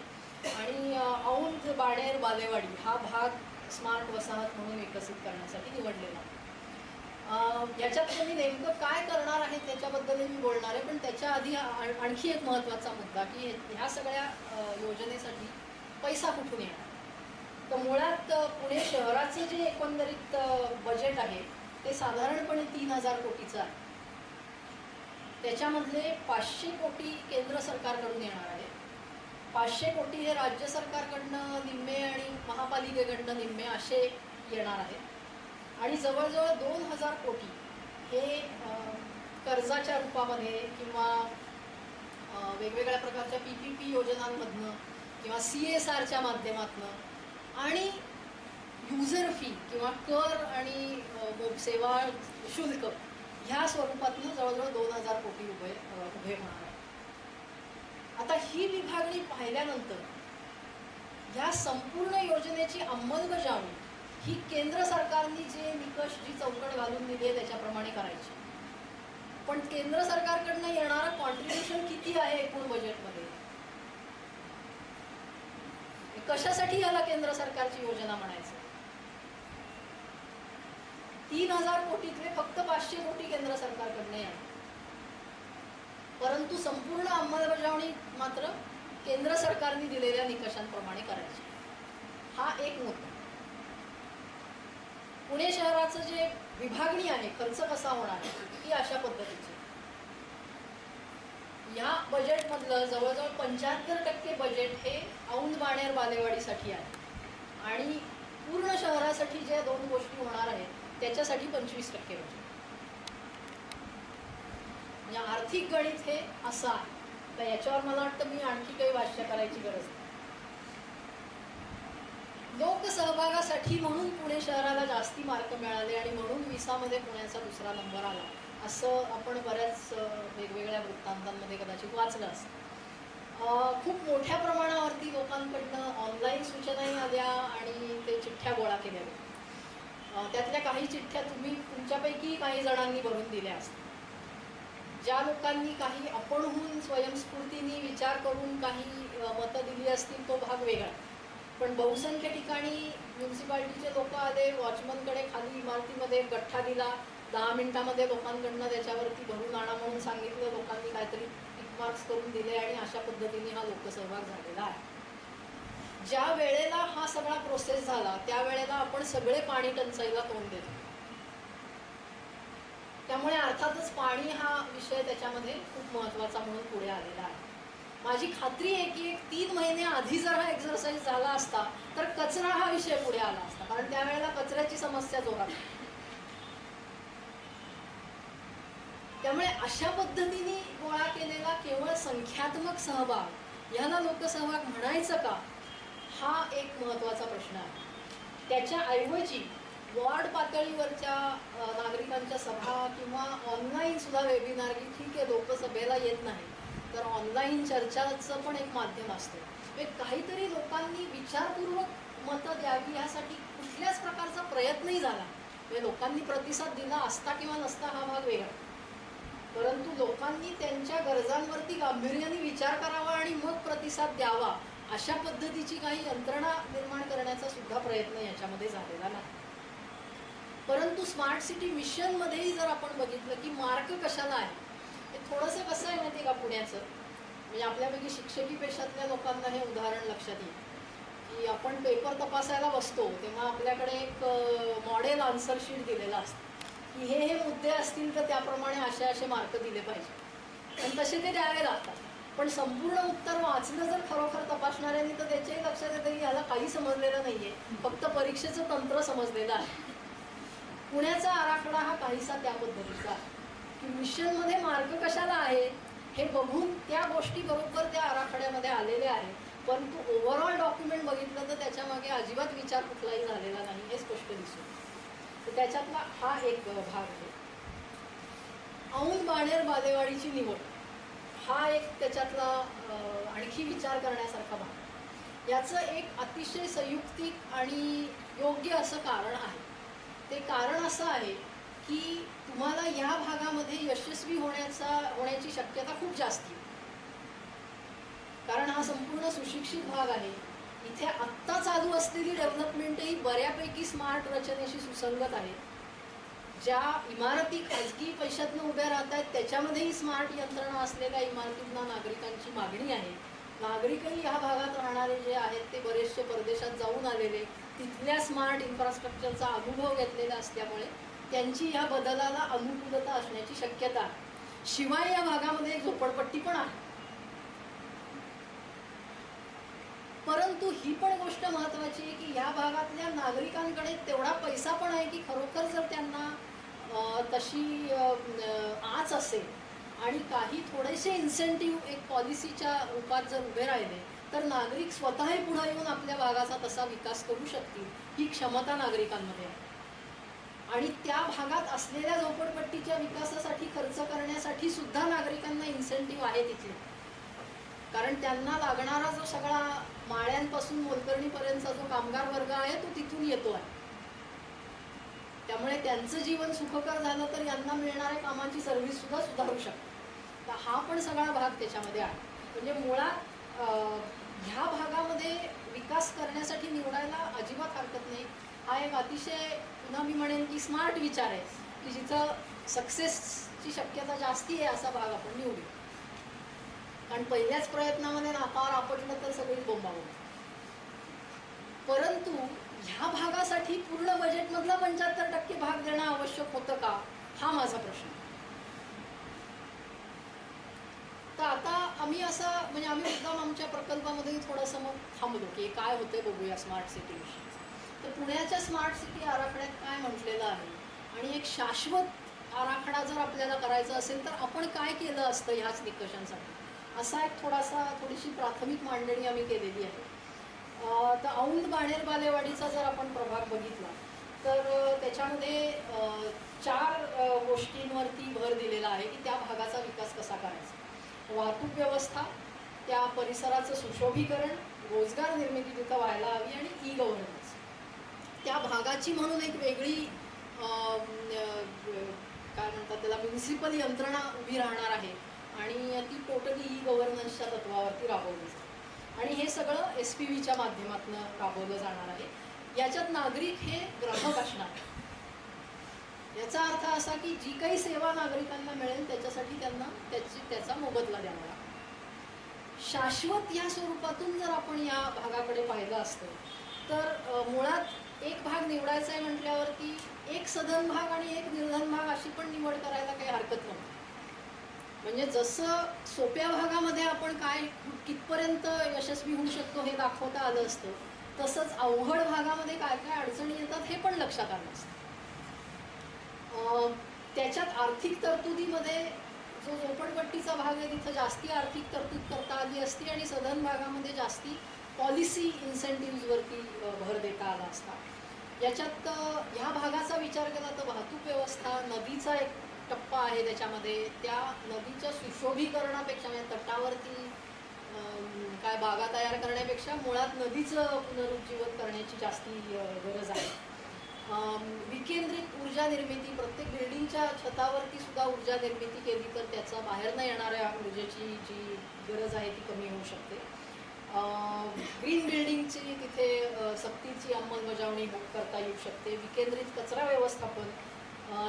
आणि औंध बाणेर बालेवाडी हा भाग स्मार्ट वसाहत म्हणून विकसित करण्यासाठी निवडलेला आहे. याच्यात मी नेमकं काय करणार आहे त्याच्याबद्दल मी बोलणार आहे, पण त्याच्या आधी आणखी एक महत्त्वाचा मुद्दा की ह्या सगळ्या योजनेसाठी पैसा कुठून येणार. तर मुळात पुणे शहराचं जे एकंदरीत बजेट आहे ते साधारणपणे 3000 कोटीचं आहे. त्याच्यामधले 500 कोटी केंद्र सरकारकडून येणार आहे, 500 कोटी हे राज्य सरकारकडनं निम्मे आणि महापालिकेकडनं निम्मे असे येणार आहेत आणि जवळजवळ 2000 कोटी हे कर्जाच्या रूपामध्ये किंवा वेगवेगळ्या प्रकारच्या PPP योजनांमधनं किंवा CSRच्या माध्यमातून आणि युजर फी किंवा कर आणि सेवा शुल्क ह्या स्वरूपातनं जवळजवळ 2000 कोटी उभे होणार आहे. आता ही विभागणी पाहिल्यानंतर ह्या संपूर्ण योजनेची अंमलबजावणी ही केंद्र सरकारने जे निकष जी चौकट घालून दिली आहे त्याच्याप्रमाणे करायची. पण केंद्र सरकारकडनं येणारं कॉन्ट्रिब्युशन किती आहे एकूण बजेटमध्ये, कशासाठी याला केंद्र सरकारची योजना म्हणायचं. 3000 कोटीतले फक्त 500 कोटी केंद्र सरकारकडनं आहे, परंतु संपूर्ण अंमलबजावणी मात्र केंद्र सरकारने दिलेल्या निकषांप्रमाणे करायची. हा एक मुद्दा. पुणे शहराचं जे विभागणी आहे खर्च कसा होणार की अशा पद्धतीचे या बजेटमधलं जवळजवळ 75% बजेट हे औंध बाणेर बालेवाडीसाठी आहे आणि पूर्ण शहरासाठी ज्या दोन गोष्टी होणार आहेत त्याच्यासाठी 25% बजेट. म्हणजे आर्थिक गणित हे असं आहे. तर याच्यावर मला वाटतं मी आणखी काही भाष्य करायची गरज नाही. लोकसहभागासाठी म्हणून पुणे शहराला जास्ती मार्क मिळाले आणि म्हणून विसामध्ये पुण्याचा दुसरा नंबर आला असं आपण बऱ्याच वेगवेगळ्या वृत्तांतांमध्ये कदाचित वाचलं असतं. खूप मोठ्या प्रमाणावरती लोकांकडनं ऑनलाईन सूचनाही आल्या आणि ते चिठ्ठ्या गोळा केल्या गेल्या. त्यातल्या काही चिठ्ठ्या तुम्ही तुमच्यापैकी काही जणांनी भरून दिल्या असतात. ज्या लोकांनी काही आपणहून स्वयंस्फूर्तीने विचार करून काही मतं दिली असतील तो भाग वेगळा, पण बहुसंख्य ठिकाणी म्युन्सिपाल्टीचे लोक आले, वॉचमनकडे खाली इमारतीमध्ये गठ्ठा दिला, 10 मिनिटामध्ये लोकांकडनं त्याच्यावरती भरून आणा म्हणून सांगितलं, लोकांनी काहीतरी टिक मार्क्स करून दिले आणि अशा पद्धतीने हा लोकसहभाग झालेला आहे. ज्या वेळेला हा सगळा प्रोसेस झाला त्यावेळेला आपण सगळे पाणी टंचाईला तोंड देतो. त्यामुळे अर्थातच पाणी हा विषय त्याच्यामध्ये खूप महत्त्वाचा म्हणून पुढे आलेला आहे. माझी खात्री आहे की 3 महिने आधी जर हा एक्झरसाइज झाला असता तर कचरा हा विषय पुढे आला असता, कारण त्यावेळेला कचऱ्याची समस्या जोरात. त्यामुळे अशा पद्धतीने गोळा केलेला केवळ संख्यात्मक सहभाग याला लोकसहभाग म्हणायचं का, हा एक महत्त्वाचा प्रश्न आहे. त्याच्याऐवजी वॉर्ड पातळीवरच्या नागरिकांच्या सभा किंवा ऑनलाईन सुद्धा वेबिनार, की ठीक आहे लोकसभेला येत नाही तर ऑनलाईन चर्चाचं पण एक माध्यम असतं. म्हणजे काहीतरी लोकांनी विचारपूर्वक मतं द्यावी यासाठी कुठल्याच प्रकारचा प्रयत्नही झाला. म्हणजे लोकांनी प्रतिसाद दिला असता किंवा नसता हा भाग वेगळा, परंतु लोकांनी त्यांच्या गरजांवरती गांभीर्याने विचार करावा आणि मग प्रतिसाद द्यावा अशा पद्धतीची काही यंत्रणा निर्माण करण्याचा सुद्धा प्रयत्न याच्यामध्ये झालेला नाही. परंतु स्मार्ट सिटी मिशनमध्येही जर आपण बघितलं की मार्क कशाला आहे, हे थोडंसं कसं आहे माहिती आहे का पुण्याचं. म्हणजे आपल्यापैकी शिक्षकी पेशातल्या लोकांना हे उदाहरण लक्षात येईल की आपण पेपर तपासायला बसतो तेव्हा आपल्याकडे एक मॉडेल आन्सर शीट दिलेला असतं की हे मुद्दे असतील तर त्याप्रमाणे असे मार्क दिले पाहिजे आणि तसे ते द्यावे लागतात. पण संपूर्ण उत्तर वाचलं जर खरोखर तपासणाऱ्यांनी तर त्याच्याही लक्षात येतं की याला काही समजलेलं नाही आहे, फक्त परीक्षेचं तंत्र समजलेलं आहे. पुण्याचा आराखडा हा काहीसा त्या पद्धतीचा आहे की मिशनमध्ये मार्ग कशाला आहे हे बघून त्या गोष्टी बरोबर त्या आराखड्यामध्ये आलेल्या आहेत, परंतु ओव्हरऑल डॉक्युमेंट बघितलं तर त्याच्यामागे अजिबात विचार कुठलाही झालेला नाही हे स्पष्ट दिसून. तर त्याच्यातला हा एक भाग आहे. औंध बाणेर बालेवाडीची निवड हा एक त्याच्यातला आणखी विचार करण्यासारखा भाग. याचं एक अतिशय संयुक्तिक आणि योग्य असं कारण आहे. ते कारण असं आहे की तुम्हाला या भागामध्ये यशस्वी होण्याची शक्यता खूप जास्त आहे, कारण हा संपूर्ण सुशिक्षित भाग आहे. इथे आत्ता चालू असलेली डेव्हलपमेंटही बऱ्यापैकी स्मार्ट रचनेशी सुसंगत आहे. ज्या इमारती खाजगी पैशातनं उभ्या राहत आहेत त्याच्यामध्येही स्मार्ट यंत्रणा असलेल्या इमारतींना नागरिकांची मागणी आहे. नागरिकही ह्या भागात राहणारे जे आहेत ते बरेचसे परदेशात जाऊन आलेले, तिथल्या स्मार्ट इन्फ्रास्ट्रक्चरचा अनुभव घेतलेला असल्यामुळे त्यांची ह्या बदलाला अनुकूलता असण्याची शक्यता आहे. शिवाय या भागामध्ये एक झोपडपट्टी पण आहे. परंतु ही पण गोष्ट महत्त्वाची आहे की या भागातल्या नागरिकांकडे तेवढा पैसा पण आहे की खरोखर जर त्यांना तशी आच असेल आणि काही थोडेसे इन्सेंटिव्ह एक पॉलिसीच्या रूपात जर उभे राहिले तर नागरिक स्वतःही पुढे येऊन आपल्या भागाचा तसा विकास करू शकतील. ही क्षमता नागरिकांमध्ये आहे. आणि त्या भागात असलेल्या झोपडपट्टीच्या विकासासाठी खर्च करण्यासाठी सुद्धा नागरिकांना इन्सेंटिव्ह आहे तिथले, कारण त्यांना लागणारा जो सगळा माळ्यांपासून मोलकर्णीपर्यंतचा जो कामगार वर्ग आहे तो तिथून येतो आहे. त्यामुळे त्यांचं जीवन सुखकर झालं तर यांना मिळणाऱ्या कामांची सर्व्हिस सुद्धा सुधारू शकते. तर हा पण सगळा भाग त्याच्यामध्ये आहे. म्हणजे मुळात ह्या भागामध्ये विकास करण्यासाठी निवडायला अजिबात हरकत नाही. हा एक अतिशय पुन्हा मी म्हणेन की स्मार्ट विचार आहे की जिथं सक्सेसची शक्यता जास्ती आहे असा भाग आपण निवडू. कारण पहिल्याच प्रयत्नामध्ये नाकावर आपटलं तर सगळीच बोंबाबोंब. परंतु ह्या भागासाठी पूर्ण बजेटमधला 75% भाग देणं आवश्यक होतं का, हा माझा प्रश्न. तर आता आम्ही मुद्दाम आमच्या प्रकल्पामध्ये थोडंसं मग थांबलो की काय होतंय बघूया स्मार्ट सिटी विषयी. तर पुण्याच्या स्मार्ट सिटी आराखड्यात काय म्हटलेलं आहे आणि एक शाश्वत आराखडा जर आपल्याला करायचा असेल तर आपण काय केलं असतं ह्याच निकषांसाठी, असा एक थोडीशी प्राथमिक मांडणी आम्ही केलेली आहे. तर औंध बाणेर बालेवाडीचा जर आपण प्रभाग बघितला तर त्याच्यामध्ये 4 गोष्टींवरती भर दिलेला आहे की त्या भागाचा विकास कसा करायचा. वाहतूक व्यवस्था, त्या परिसराचं सुशोभीकरण, रोजगार निर्मिती तिथं व्हायला हवी आणि ई गव्हर्नन्स. त्या भागाची म्हणून एक वेगळी काय म्हणतात त्याला म्युनिसिपल यंत्रणा उभी राहणार आहे आणि ती टोटली ई गव्हर्नन्सच्या तत्वावरती राबवली जाते. आणि हे सगळं SPVच्या माध्यमातून राबवलं जाणार आहे. याच्यात नागरिक हे ग्राहक असणार. याचा अर्थ असा की जी काही सेवा नागरिकांना मिळेल त्याच्यासाठी त्यांना त्याचा मोबदला द्यावा लागतो. शाश्वत या स्वरूपातून जर आपण या भागाकडे पाहिलं असतं तर मुळात एक भाग निवडायचा आहे म्हटल्यावरती एक सधन भाग आणि एक निर्धन भाग अशी पण निवड करायला काही हरकत नव्हती. म्हणजे जसं सोप्या भागामध्ये आपण कितपर्यंत यशस्वी होऊ शकतो हे दाखवता आलं असतं, तसंच अवघड भागामध्ये काय काय अडचणी येतात हे पण लक्षात आलं असतं. त्याच्यात आर्थिक तरतुदीमध्ये जो झोपडपट्टीचा भाग आहे तिथं जास्ती आर्थिक तरतूद करता आली असती आणि सधन भागामध्ये जास्ती पॉलिसी इन्सेंटिव्हजवरती भर देता आला असता. याच्यात ह्या भागाचा विचार केला तर वाहतूक व्यवस्था, नदीचा एक टप्पा आहे त्याच्यामध्ये, त्या नदीच्या सुशोभीकरणापेक्षा म्हणजे तटावरती काय बागा तयार करण्यापेक्षा मुळात नदीचं पुनरुज्जीवन करण्याची जास्ती गरज आहे. विकेंद्रित ऊर्जा निर्मिती, प्रत्येक बिल्डिंगच्या छतावरती सुद्धा ऊर्जा निर्मिती केली तर त्याचा बाहेर न येणाऱ्या ऊर्जेची जी गरज आहे ती कमी होऊ शकते. ग्रीन बिल्डिंगची तिथे सक्तीची अंमलबजावणी करता येऊ शकते. विकेंद्रित कचरा व्यवस्थापन,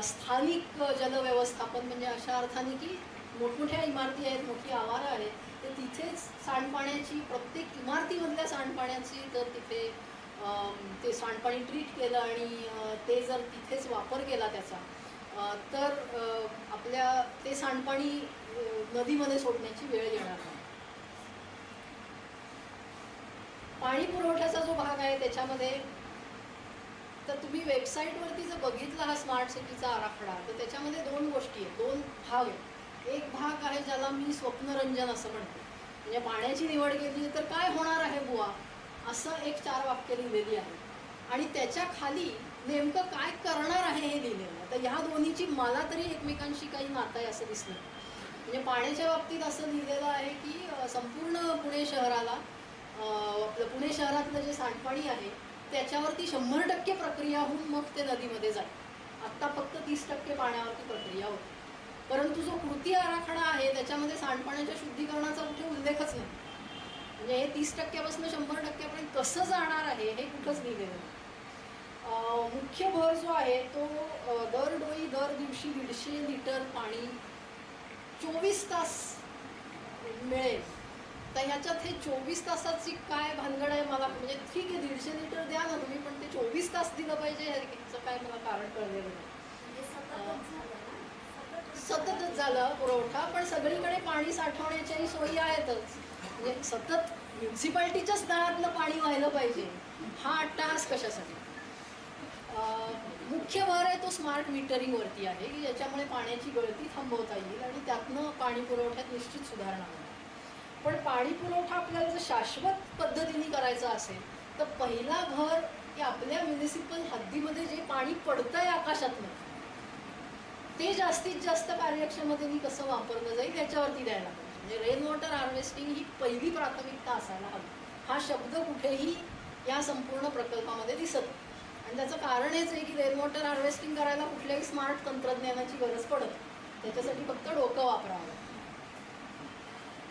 स्थानिक जलव्यवस्थापन, म्हणजे अशा अर्थाने की मोठमोठ्या इमारती आहेत, मोठी आवारं आहेत, तर तिथेच सांडपाण्याची प्रत्येक इमारतीमधल्या सांडपाण्याची जर तिथे ते सांडपाणी ट्रीट केलं आणि ते जर तिथेच वापर केला त्याचा तर आपल्या ते सांडपाणी नदीमध्ये सोडण्याची वेळ येणार नाही. पाणी पुरवठ्याचा जो भाग आहे त्याच्यामध्ये तर तुम्ही वेबसाईटवरती जर बघितलं हा स्मार्ट सिटीचा आराखडा, तर त्याच्यामध्ये 2 गोष्टी आहेत, 2 भाग आहेत. एक भाग आहे ज्याला मी स्वप्नरंजन असं म्हणते, म्हणजे पाण्याची निवड केली तर काय होणार आहे बुवा, असं एक 4 वाक्य लिहिलेली आहे. आणि त्याच्या खाली नेमकं काय करणार आहे हे लिहिलेलं आहे. तर ह्या दोन्हीची मला तरी एकमेकांशी काही नातं आहे असं दिसलं. म्हणजे पाण्याच्या बाबतीत असं लिहिलेलं आहे की संपूर्ण पुणे शहराला आपलं पुणे शहरातलं जे सांडपाणी आहे त्याच्यावरती 100% प्रक्रिया होऊन मग ते नदीमध्ये जाईल. आत्ता फक्त 30% पाण्यावरती प्रक्रिया होते. परंतु जो कृती आराखडा आहे त्याच्यामध्ये सांडपाण्याच्या शुद्धीकरणाचा कुठे उल्लेखच नाही. म्हणजे हे 30%पासून 100%पर्यंत कसं जाणार आहे हे कुठंच लिहिलेलं नाही. मुख्य भर जो आहे तो दर दिवशी 150 लिटर पाणी 24 तास मिळेल. तर ह्याच्यात हे 24 तासाची काय भानगड आहे मला, म्हणजे ठीक आहे 150 लिटर द्या ना तुम्ही, पण ते 24 तास दिलं पाहिजे ह्याचं काय मला कारण कळलेलं नाही. सततच झालं पुरवठा, पण सगळीकडे पाणी साठवण्याच्याही सोयी आहेतच. म्हणजे सतत म्युन्सिपाल्टीच्याच नळातलं पाणी व्हायला पाहिजे, हा अट्टहास कशासाठी. मुख्य भर आहे तो स्मार्ट मीटरिंगवरती आहे की ज्याच्यामुळे पाण्याची गळती थांबवता येईल आणि त्यातनं पाणी पुरवठ्यात निश्चित सुधारणा होईल. पण पाणी पुरवठा आपल्याला जर शाश्वत पद्धतीने करायचा असेल तर पहिला भर की आपल्या म्युनिसिपल हद्दीमध्ये जे पाणी पडतंय आकाशातनं ते जास्तीत जास्त कार्यक्षमतेने कसं वापरलं जाईल याच्यावरती द्यायला पाहिजे. म्हणजे रेन वॉटर हार्वेस्टिंग ही पहिली प्राथमिकता असायला हवी. हा शब्द कुठेही या संपूर्ण प्रकल्पामध्ये दिसत नाही. आणि त्याचं कारण हेच आहे की रेन वॉटर हार्वेस्टिंग करायला कुठल्याही स्मार्ट तंत्रज्ञानाची गरज पडत, त्याच्यासाठी फक्त डोकं वापरावं.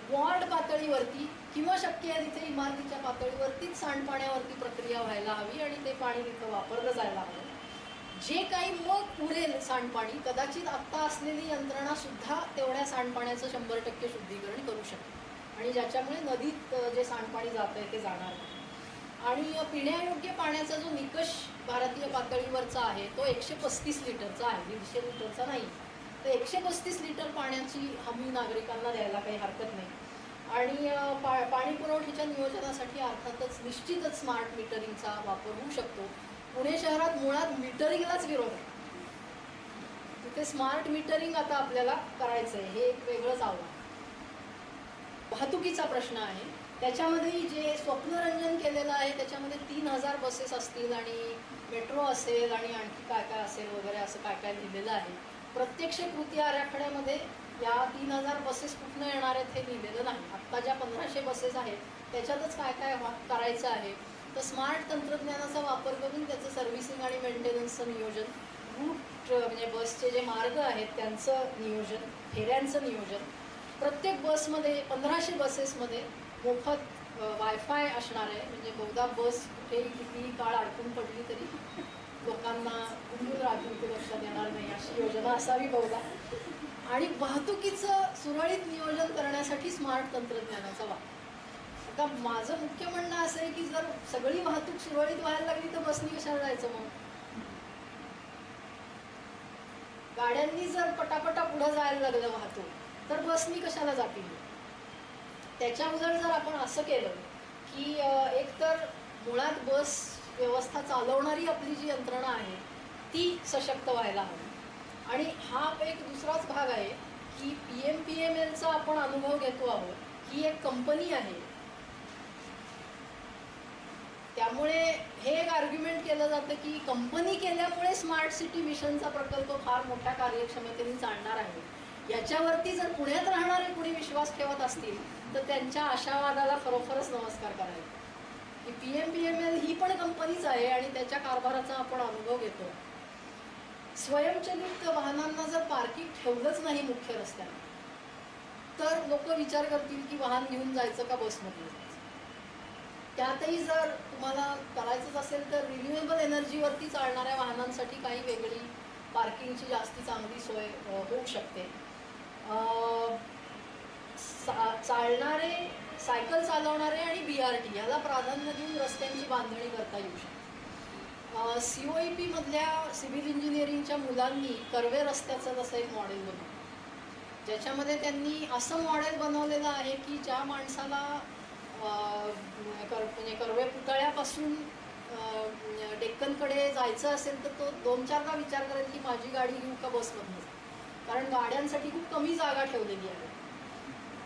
वॉर्ड पातळीवरती किंवा शक्य आहे तिथे इमारतीच्या पातळीवरतीच सांडपाण्यावरती प्रक्रिया व्हायला हवी आणि ते पाणी तिथं वापरलं जायला हवं. जे काही मग उरेल सांडपाणी, कदाचित आत्ता असलेली यंत्रणा सुद्धा तेवढ्या सांडपाण्याचं 100% शुद्धीकरण करू शकते आणि ज्याच्यामुळे नदीत जे सांडपाणी जात आहे ते जाणार नाही. आणि पिण्यायोग्य पाण्याचा जो निकष भारतीय पातळीवरचा आहे तो 135 लिटरचा आहे, 150 लिटरचा नाही. तर 135 लिटर पाण्याची हमी नागरिकांना द्यायला काही हरकत नाही. आणि पाणी पुरवठ्याच्या नियोजनासाठी अर्थातच निश्चितच स्मार्ट मीटरिंगचा वापर होऊ शकतो. पुणे शहरात मुळात मीटरिंगलाच विरोध आहे. तिथे स्मार्ट मीटरिंग आता आपल्याला करायचं आहे, हे एक वेगळंच आव्हान. वाहतुकीचा प्रश्न आहे, त्याच्यामध्ये जे स्वप्नरंजन केलेलं आहे त्याच्यामध्ये 3000 बसेस असतील आणि मेट्रो असेल आणि आणखी काय काय असेल वगैरे असं काय काय लिहिलेलं आहे. प्रत्यक्ष कृती आराखड्यामध्ये या 3000 बसेस कुठनं येणार आहेत हे लिहिलेलं नाही. आत्ता ज्या 1500 बसेस आहेत त्याच्यातच काय काय करायचं आहे. तर स्मार्ट तंत्रज्ञानाचा वापर करून त्याचं सर्व्हिसिंग आणि मेंटेनन्सचं नियोजन, रूट म्हणजे बसचे जे मार्ग आहेत त्यांचं नियोजन, फेऱ्यांचं नियोजन, प्रत्येक बसमध्ये 1500 बसेसमध्ये मोफत वायफाय असणार आहे. म्हणजे बहुधा बस कुठेही कितीही काळ अडकून पडली तरी लोकांना गुंतून राहतील ते लक्षात येणार नाही अशी योजना असावी बहुधा. आणि वाहतुकीचं सुरळीत नियोजन करण्यासाठी स्मार्ट तंत्रज्ञानाचा वापर. आता माझं मुख्य म्हणणं असं आहे की जर सगळी वाहतूक सुरळीत व्हायला लागली तर बसनी कशाला जायचं मग. गाड्यांनी जर पटापटा पुढे जायला लागलं वाहतूक तर बसनी कशाला जातील. त्याच्या उलट जर आपण असं केलं की एकतर मुळात बस व्यवस्था चालवणारी आपली जी यंत्रणा आहे ती सशक्त व्हायला हवी. आणि हा एक दुसराच भाग आहे की PMPMLचा आपण अनुभव घेतो आहोत ही एक कंपनी आहे. त्यामुळे हे एक आर्ग्युमेंट केलं जातं की कंपनी केल्यामुळे स्मार्ट सिटी मिशनचा प्रकल्प फार मोठ्या कार्यक्षमतेने चालणार आहे. याच्यावरती जर पुण्यात राहणारे कुणी विश्वास ठेवत असतील तर त्यांच्या आशावादाला खरोखरच नमस्कार करायला. की PMPML ही पण कंपनीच आहे आणि त्याच्या कारभाराचा आपण अनुभव घेतो. स्वयंचलित वाहनांना जर पार्किंग ठेवलंच नाही मुख्य रस्त्यावर तर लोक विचार करतील की वाहन घेऊन जायचं का बसमध्ये जायचं. त्यातही जर तुम्हाला करायचंच असेल तर रिन्युएबल एनर्जीवरती चालणाऱ्या वाहनांसाठी काही वेगळी पार्किंगची जास्ती चांगली सोय होऊ शकते. चालणारे, सायकल चालवणारे आणि BRT याला प्राधान्य देऊन रस्त्यांची बांधणी करता येऊ शकते. COEP मधल्या सिव्हिल इंजिनिअरिंगच्या मुलांनी कर्वे रस्त्याचं जसं एक मॉडेल बनवलं, ज्याच्यामध्ये त्यांनी असं मॉडेल बनवलेलं आहे की ज्या माणसाला म्हणजे कर्वे पुतळ्यापासून डेक्कनकडे जायचं असेल तर तो 2-4दा विचार करेल की माझी गाडी घेऊ का बसमधून, कारण गाड्यांसाठी खूप कमी जागा ठेवलेली आहे.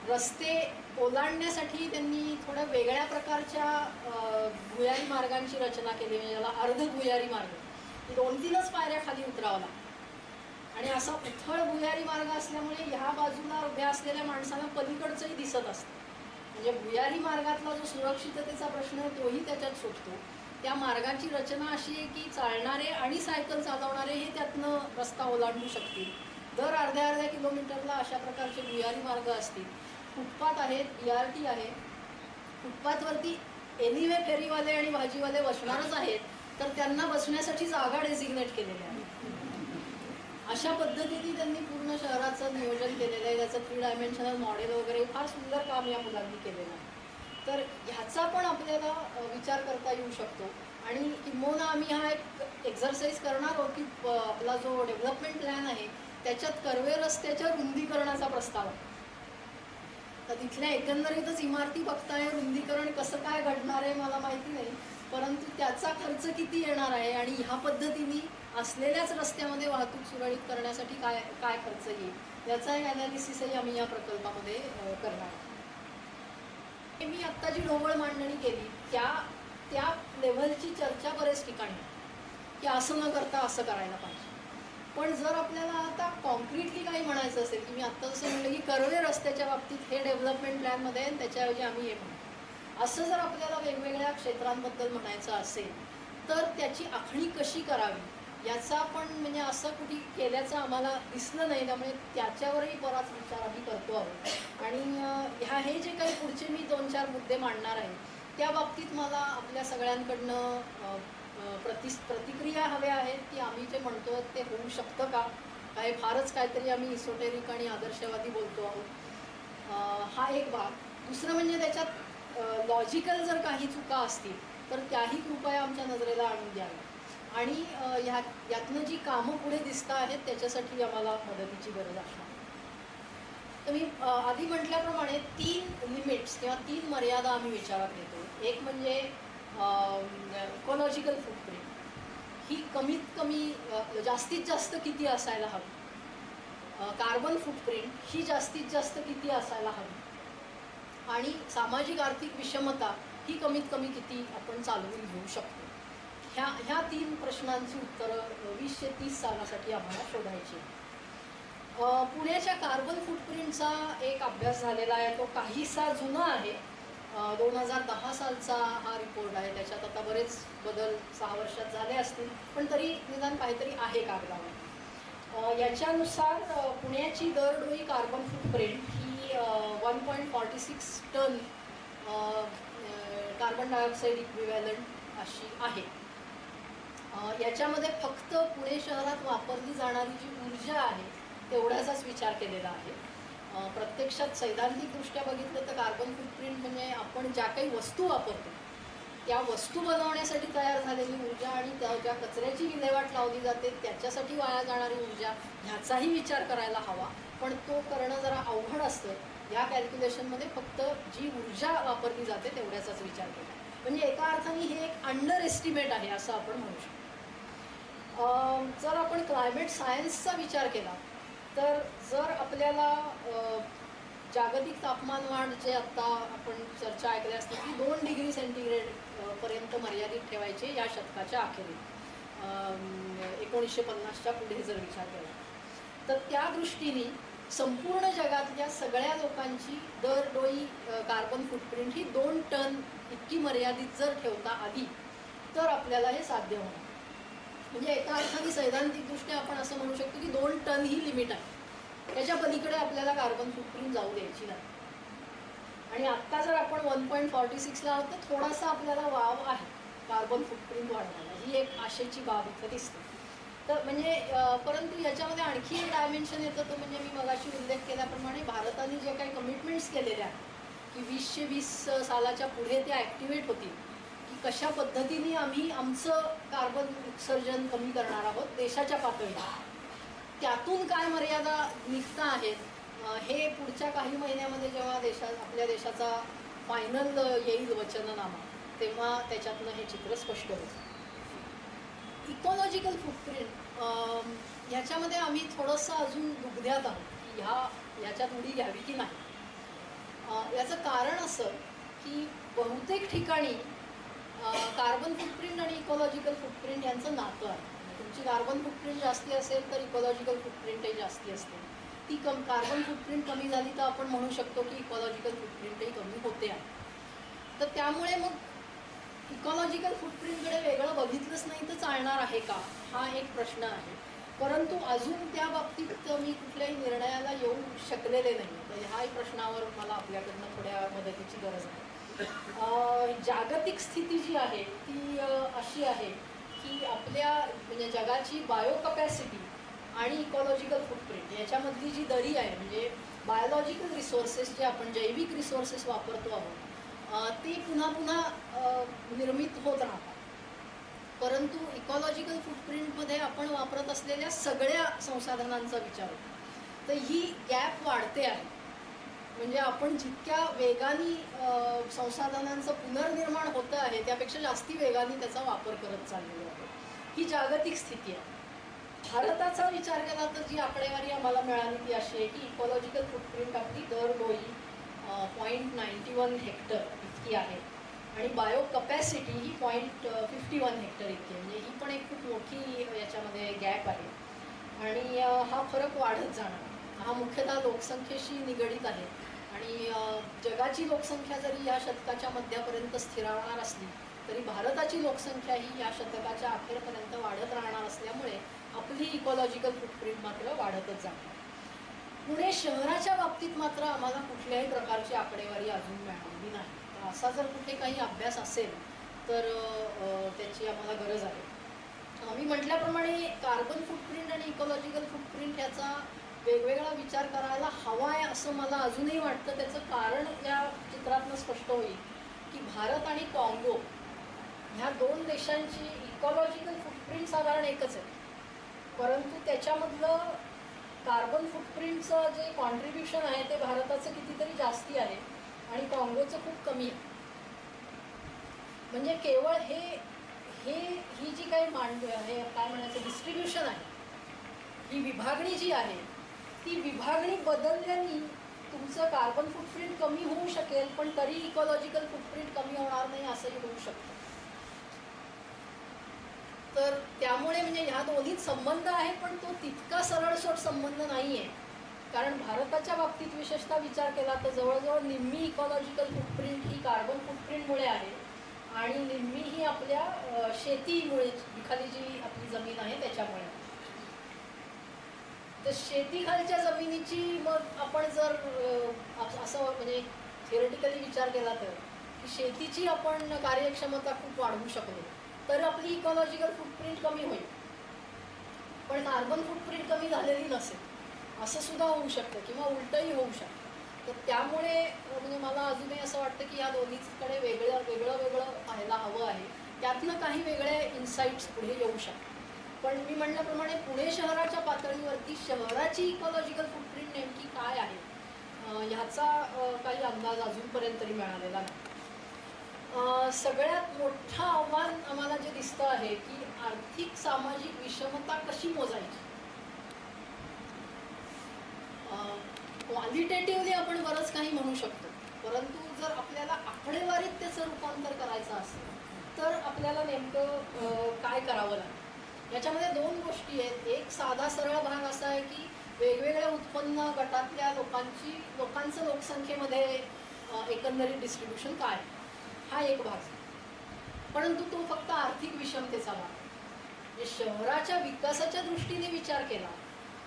रस्ते ओलांडण्यासाठी त्यांनी थोड्या वेगळ्या प्रकारच्या भुयारी मार्गांची रचना केली, म्हणजे याला अर्ध भुयारी मार्ग. 2-3च पायऱ्या खाली उतरावं लागतं आणि असा उथळ भुयारी मार्ग असल्यामुळे ह्या बाजूला उभ्या असलेल्या माणसांना पलीकडचंही दिसत असतं. म्हणजे भुयारी मार्गातला जो सुरक्षिततेचा प्रश्न आहे तोही त्याच्यात सुटतो. त्या मार्गाची रचना अशी आहे की चालणारे आणि सायकल चालवणारे हे त्यातनं रस्ता ओलांडू शकतील. दर अर्ध्या किलोमीटरला अशा प्रकारचे भुयारी मार्ग असतील. फुटपाथ आहेत, BRT आहे. फुटपाथवरती एनिवे फेरीवाले आणि भाजीवाले बसणारच आहेत, तर त्यांना बसण्यासाठी जागा डेसिग्नेट केलेल्या आहेत. अशा पद्धतीने त्यांनी पूर्ण शहराचं नियोजन केलेलं आहे. त्याचं 3 डायमेन्शनल मॉडेल वगैरे फार सुंदर काम या मुलांनी केलेलं आहे. तर ह्याचा पण आपल्याला विचार करता येऊ शकतो आणि किंबहुना आम्ही हा एक एक्झरसाईज करणार आहोत की आपला जो डेव्हलपमेंट प्लॅन आहे त्याच्यात कर्वे रस्त्याच्या रुंदीकरणाचा प्रस्ताव आहे. तर तिथल्या एकंदरीतच इमारती बघताय, रुंदीकरण कसं काय घडणार आहे मला माहिती नाही, परंतु त्याचा खर्च किती येणार आहे आणि ह्या पद्धतीने असलेल्याच रस्त्यामध्ये वाहतूक सुरळीत करण्यासाठी काय काय खर्च येईल याचा एक ॲनालिसिसही आम्ही या प्रकल्पामध्ये करणार आहोत. मी आत्ता जी ढोबळ मांडणी केली त्या लेव्हलची चर्चा बरेच ठिकाणी की असं न करता असं करायला पाहिजे. पण जर आपल्याला आता कॉन्क्रीटली काही म्हणायचं असेल की मी आत्ता जसं म्हणलं की कर्वे रस्त्याच्या बाबतीत हे डेव्हलपमेंट प्लॅनमध्ये आहे त्याच्याऐवजी आम्ही हे म्हणतो, असं जर आपल्याला वेगवेगळ्या क्षेत्रांबद्दल म्हणायचं असेल तर त्याची आखणी कशी करावी याचा पण म्हणजे असं कुठे केल्याचं आम्हाला दिसलं नाही. त्यामुळे त्याच्यावरही बराच विचार आम्ही करतो आहोत आणि हे जे काही पुढचे मी 2-4 मुद्दे मांडणार आहे त्या बाबतीत मला आपल्या सगळ्यांकडनं प्रतिक्रिया हव्या आहेत की आम्ही जे म्हणतो ते होऊ शकतं का, काय फारच काहीतरी आम्ही इसोटेरिक आणि आदर्शवादी बोलतो आहोत. हा एक भाग. दुसरं म्हणजे त्याच्यात लॉजिकल जर काही चुका असतील तर त्याही कृपया आमच्या नजरेला आणून द्याव्या आणि यातनं जी कामं पुढे दिसत आहेत त्याच्यासाठी आम्हाला मदतीची गरज असणार. तर मी आधी म्हटल्याप्रमाणे 3 लिमिट्स किंवा 3 मर्यादा आम्ही विचारात घेतो. एक म्हणजे इकॉलॉजिकल फुटप्रिंट ही कमीत कमी जास्तीत जास्त किती असायला हवी, कार्बन फुटप्रिंट ही जास्तीत जास्त किती असायला हवी आणि सामाजिक आर्थिक विषमता ही कमीत कमी किती आपण चालवून घेऊ शकतो. ह्या 3 प्रश्नांची उत्तरं 20 ते 30 सालासाठी आम्हाला शोधायची. पुण्याच्या कार्बन फुटप्रिंटचा एक अभ्यास झालेला आहे, तो काहीसा जुना आहे. 2010 सालचा हा रिपोर्ट आहे. त्याच्यात आता बरेच बदल 6 वर्षात झाले असतील, पण तरी निदान काहीतरी आहे कागदावर. याच्यानुसार पुण्याची दरडोई कार्बन फुटप्रिंट ही 1.46 टन कार्बन डायऑक्साईड इक्विव्हॅलंट अशी आहे. याच्यामध्ये फक्त पुणे शहरात वापरली जाणारी जी ऊर्जा आहे तेवढ्याचाच विचार केलेला आहे. प्रत्यक्षात सैद्धांतिकदृष्ट्या बघितलं तर कार्बन फुटप्रिंट म्हणजे आपण ज्या काही वस्तू वापरतो त्या वस्तू बनवण्यासाठी तयार झालेली ऊर्जा आणि ज्या कचऱ्याची विल्हेवाट लावली जाते त्याच्यासाठी वाया जाणारी ऊर्जा ह्याचाही विचार करायला हवा, पण तो करणं जरा अवघड असतं. या कॅल्क्युलेशनमध्ये फक्त जी ऊर्जा वापरली जाते तेवढ्याचाच विचार केला. म्हणजे एका अर्थाने हे एक अंडर एस्टिमेट आहे असं आपण म्हणू शकतो. जर आपण क्लायमेट सायन्सचा विचार केला तर जर आपल्याला जागतिक तापमान वाढ जे आत्ता आपण चर्चा ऐकली असते की 2 डिग्री सेंटीग्रेड पर्यंत मर्यादित ठेवायचे या शतकाच्या अखेरीत, 1950च्या पुढे जर विचार केला तर त्या दृष्टीने संपूर्ण जगातल्या सगळ्या लोकांची दरडोई कार्बन फुटप्रिंट ही 2 टन इतकी मर्यादित जर ठेवता आली तर आपल्याला हे साध्य होणार. म्हणजे एका अर्थाने सैद्धांतिकदृष्ट्या आपण असं म्हणू शकतो की 2 टन ही लिमिट आहे, त्याच्या पलीकडे आपल्याला कार्बन फुटप्रिंट जाऊ द्यायची नाही. आणि आत्ता जर आपण 1.46ला आहोत तर थोडासा आपल्याला वाव आहे कार्बन फुटप्रिंट वाढवायला, ही एक आशेची बाब इथं दिसते. तर म्हणजे परंतु याच्यामध्ये आणखी एक डायमेन्शन येतं, तो म्हणजे मी मगाशी उल्लेख केल्याप्रमाणे भारताने जे काही कमिटमेंट्स केलेल्या आहेत की 2020 सालाच्या पुढे त्या ॲक्टिवेट होतील की कशा पद्धतीने आम्ही आमचं कार्बन उत्सर्जन कमी करणार आहोत देशाच्या पातळीवर, त्यातून काय मर्यादा निघता आहेत हे पुढच्या काही महिन्यामध्ये जेव्हा आपल्या देशाचा फायनल येईल वचननामा तेव्हा त्याच्यातनं हे चित्र स्पष्ट होतं. इकॉलॉजिकल फुटप्रिंट ह्याच्यामध्ये आम्ही थोडंसं अजून दुग्ध्यात आहोत की ह्याच्यात उडी घ्यावी की नाही. याचं कारण असं की बहुतेक ठिकाणी कार्बन फुटप्रिंट आणि इकॉलॉजिकल फुटप्रिंट यांचं नातं आहे. तुमची कार्बन फुटप्रिंट जास्ती असेल तर इकॉलॉजिकल फुटप्रिंटही जास्ती असते. ती कार्बन फुटप्रिंट कमी झाली तर आपण म्हणू शकतो की इकॉलॉजिकल फुटप्रिंटही कमी होते आहे. तर त्यामुळे मग इकॉलॉजिकल फुटप्रिंटकडे वेगळं बघितलंच नाही तर चालणार आहे का, हा एक प्रश्न आहे. परंतु अजून त्या बाबतीत मी कुठल्याही निर्णयाला येऊ शकलेले नाही. तर ह्याही प्रश्नावर मला आपल्याकडनं थोड्या मदतीची गरज आहे. जागतिक स्थिती जी आहे ती अशी आहे की आपल्या म्हणजे जगाची बायो कपॅसिटी आणि इकॉलॉजिकल फुटप्रिंट याच्यामधली जी दरी आहे, म्हणजे बायोलॉजिकल रिसोर्सेस जे आपण जैविक रिसोर्सेस वापरतो आहोत ते पुन्हा पुन्हा निर्मित होत राहतात. परंतु इकॉलॉजिकल फुटप्रिंटमध्ये आपण वापरत असलेल्या सगळ्या संसाधनांचा विचार होतो. तर ही गॅप वाढते आहे. म्हणजे आपण जितक्या वेगाने संसाधनांचं पुनर्निर्माण होतं आहे त्यापेक्षा जास्ती वेगाने त्याचा वापर करत चाललेलो आहे. ही जागतिक स्थिती आहे. भारताचा विचार केला तर जी आकडेवारी आम्हाला मिळाली ती अशी आहे की इकॉलॉजिकल फुटप्रिंट आपली दरडोई 0.91 हेक्टर इतकी आहे आणि बायो कपॅसिटी ही 0.51 हेक्टर इतकी आहे. म्हणजे ही पण एक खूप मोठी याच्यामध्ये गॅप आहे. आणि हा फरक वाढत जाणार. हा मुख्यतः लोकसंख्येशी निगडीत आहे. आणि जगाची लोकसंख्या जरी या शतकाच्या मध्यापर्यंत स्थिरावणार असली तरी भारताची लोकसंख्या ही या शतकाच्या अखेरपर्यंत वाढत राहणार असल्यामुळे आपली इकॉलॉजिकल फुटप्रिंट मात्र वाढतच जाणार. पुणे शहराच्या बाबतीत मात्र आम्हाला कुठल्याही प्रकारची आकडेवारी अजून मिळालेली नाही. तर असा जर कुठे काही अभ्यास असेल तर त्याची आम्हाला गरज आहे. मी म्हटल्याप्रमाणे कार्बन फुटप्रिंट आणि इकॉलॉजिकल फुटप्रिंट याचा वेगवेगळा विचार करायला हवा आहे असं मला अजूनही वाटतं. त्याचं कारण या चित्रातनं स्पष्ट होईल की भारत आणि काँगो ह्या दोन देशांची इकॉलॉजिकल फुटप्रिंट साधारण एकच आहे, परंतु त्याच्यामधलं कार्बन फुटप्रिंटचं जे कॉन्ट्रीब्युशन आहे ते भारताचं कितीतरी जास्ती आहे आणि काँगोचं खूप कमी आहे. म्हणजे केवळ ही जी काही हे काय म्हणायचं डिस्ट्रीब्युशन आहे, ही विभागणी जी आहे ती विभागणी बदलल्याने तुमचं कार्बन फुटप्रिंट कमी होऊ शकेल, पण तरी इकॉलॉजिकल फुटप्रिंट कमी होणार नाही असंही होऊ शकतं. तर त्यामुळे म्हणजे ह्या दोन्हीत संबंध आहे, पण तो तितका सरळसोट संबंध नाही आहे. कारण भारताच्या बाबतीत विशेषतः विचार केला तर जवळजवळ निम्मी इकॉलॉजिकल फुटप्रिंट ही कार्बन फुटप्रिंटमुळे आहे आणि निम्मी ही आपल्या शेतीमुळे, खाली जी आपली जमीन आहे त्याच्यामुळे. तर शेतीखालच्या जमिनीची मग आपण जर असं म्हणजे थिअरेटिकली विचार केला तर की शेतीची आपण कार्यक्षमता खूप वाढवू शकलो तर आपली इकॉलॉजिकल फुटप्रिंट कमी होईल, पण कार्बन फुटप्रिंट कमी झालेली नसेल असं सुद्धा होऊ शकतं किंवा उलटंही होऊ शकतं. तर त्यामुळे म्हणजे मला अजूनही असं वाटतं की या दोन्हीकडे वेगळं पाहायला हवं आहे. त्यातनं काही वेगळे इन्साईट्स पुढे येऊ शकतात. पण मी म्हणल्याप्रमाणे पुणे शहराच्या पातळीवरती शहराची इकॉलॉजिकल फुटप्रिंट नेमकी काय आहे ह्याचा काही अंदाज अजूनपर्यंत तरी मिळालेला नाही. सगळ्यात मोठं आव्हान आम्हाला जे दिसतं आहे की आर्थिक सामाजिक विषमता कशी मोजायची. क्वालिटेटिव्हली आपण बरंच काही म्हणू शकतो, परंतु जर आपल्याला आकडेवारीत त्याचं रूपांतर करायचं असेल तर आपल्याला नेमकं काय करावं लागेल. याच्यामध्ये दोन गोष्टी आहेत. एक साधा सरळ भाग असा आहे की वेगवेगळ्या उत्पन्न गटातल्या लोकांचं लोकसंख्येमध्ये एकंदरीत डिस्ट्रीब्युशन काय, हा एक भाग. परंतु तो फक्त आर्थिक विषमतेचा भाग. म्हणजे शहराच्या विकासाच्या दृष्टीने विचार केला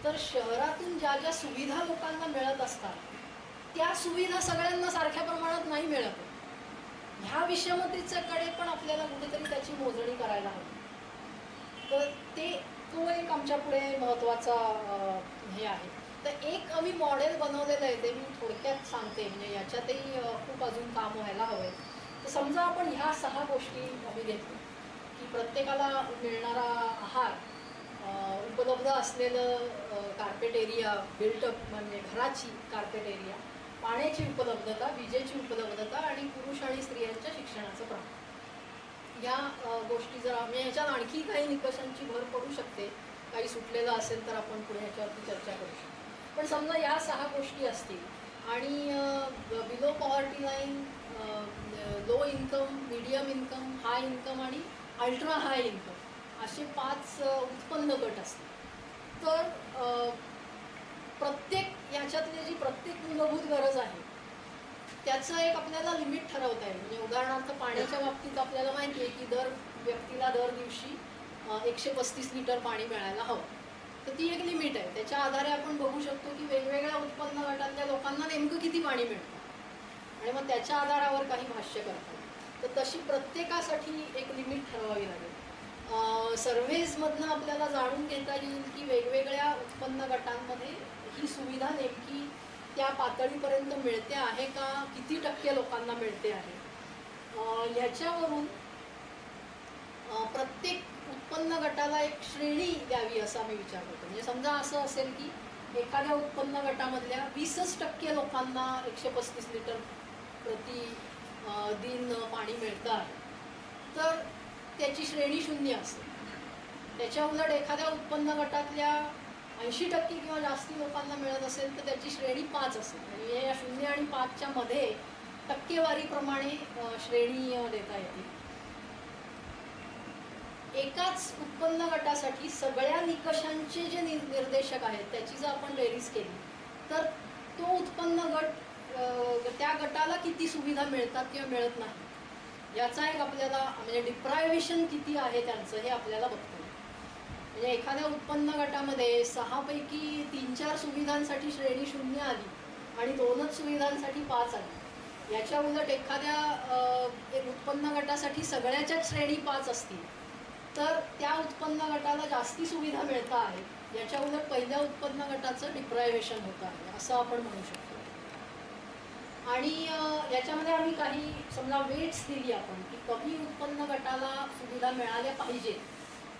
तर शहरातून ज्या ज्या सुविधा लोकांना मिळत असतात त्या सुविधा सगळ्यांना सारख्या प्रमाणात नाही मिळत. ह्या विषमतेच्याकडे पण आपल्याला कुठेतरी त्याची मोजणी करायला हवी. तर तो एक आमच्या पुढे महत्त्वाचा हे आहे. तर एक आम्ही मॉडेल बनवलेलं आहे, ते मी थोडक्यात सांगते. म्हणजे याच्यातही खूप अजून काम व्हायला हवं आहे. तर समजा आपण ह्या 6 गोष्टी आम्ही घेतलो की प्रत्येकाला मिळणारा आहार, उपलब्ध असलेलं कार्पेट एरिया, बिल्टअप म्हणजे घराची कार्पेट एरिया, पाण्याची उपलब्धता, विजेची उपलब्धता आणि पुरुष आणि स्त्रियांच्या शिक्षणाचं प्रमाण. या गोष्टी जर म्हणजे ह्याच्यात आणखी काही निकषांची भर पडू शकते, काही सुटलेलं असेल तर आपण पुढे ह्याच्यावरती चर्चा करू शकतो. पण समजा या 6 गोष्टी असतील आणि below poverty line, low income, medium income, high income आणि अल्ट्रा हाय इन्कम असे 5 उत्पन्न गट असतील. तर प्रत्येक याच्यातली जी प्रत्येक मूलभूत गरज आहे त्याचं एक आपल्याला लिमिट ठरवता येईल. म्हणजे उदाहरणार्थ पाण्याच्या बाबतीत आपल्याला माहिती आहे की दर व्यक्तीला दर दिवशी 135 लिटर पाणी मिळायला हवं. तर ती एक लिमिट आहे. त्याच्या आधारे आपण बघू शकतो की वेगवेगळ्या उत्पन्न गटातल्या लोकांना नेमकं किती पाणी मिळतं आणि मग त्याच्या आधारावर काही भाष्य करतात. तर तशी प्रत्येकासाठी एक लिमिट ठरवावी लागेल. सर्व्हेजमधनं आपल्याला जाणून घेता येईल की वेगवेगळ्या उत्पन्न गटांमध्ये ही सुविधा नेमकी त्या पातळीपर्यंत मिळते आहे का, किती टक्के लोकांना मिळते आहे. ह्याच्यावरून प्रत्येक उत्पन्न गटाला एक श्रेणी द्यावी असा मी विचार करतो. म्हणजे समजा असं असेल की एखाद्या उत्पन्न गटामधल्या 20% लोकांना 135 लिटर प्रति दिन पाणी मिळतं आहे, तर त्याची श्रेणी 0 असेल. त्याच्या उलट एखाद्या उत्पन्न गटातल्या 80% किंवा जास्ती लोकांना मिळत असेल तर त्याची श्रेणी 5 असेल. म्हणजे या 0 आणि 5च्या मध्ये टक्केवारीप्रमाणे श्रेणी देता येतील. एकाच उत्पन्न गटासाठी सगळ्या निकषांचे जे निर्देशक आहेत त्याची जर आपण बेरीज केली तर तो उत्पन्न गट त्या गटाला किती सुविधा मिळतात किंवा मिळत नाही याचा एक आपल्याला म्हणजे डिप्रायव्हेशन किती आहे त्यांचं हे आपल्याला बघतो. म्हणजे एखाद्या उत्पन्न गटामध्ये 6 पैकी 3-4 सुविधांसाठी श्रेणी 0 आली आणि 2च सुविधांसाठी 5 आली. याच्या उलट एखाद्या उत्पन्न गटासाठी सगळ्याच्याच श्रेणी 5 असतील तर त्या उत्पन्न गटाला जास्ती सुविधा मिळत आहेत. याच्या उलट पहिल्या उत्पन्न गटाचं डिप्रायव्हेशन होतं आहे असं आपण म्हणू शकतो. आणि याच्यामध्ये आम्ही काही समजा वेट्स दिली आपण की कमी उत्पन्न गटाला सुविधा मिळाल्या पाहिजेत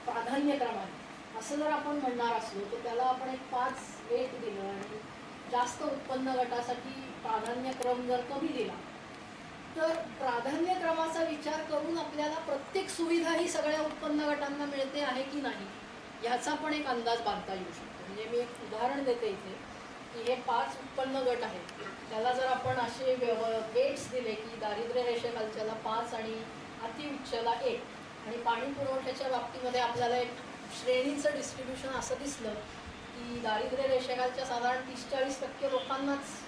प्राधान्यक्रमाने असं जर आपण म्हणणार असलो तर त्याला आपण एक 5 वेट दिलं आणि जास्त उत्पन्न गटासाठी प्राधान्यक्रम जर कमी दिला तर प्राधान्यक्रमाचा विचार करून आपल्याला प्रत्येक सुविधा ही सगळ्या उत्पन्न गटांना मिळते आहे की नाही ह्याचा पण एक अंदाज बांधता येऊ शकतो. म्हणजे मी एक उदाहरण देते इथे की हे 5 उत्पन्न गट आहेत, त्याला जर आपण असे वेट्स दिले की दारिद्र्य रेषेखालच्याला 5 आणि अतिउच्चला 1 आणि पाणी पुरवठ्याच्या बाबतीमध्ये आपल्याला एक श्रेणीचं डिस्ट्रीब्युशन असं दिसलं की दारिद्र्य रेषेखालच्या साधारण 30-40% लोकांनाच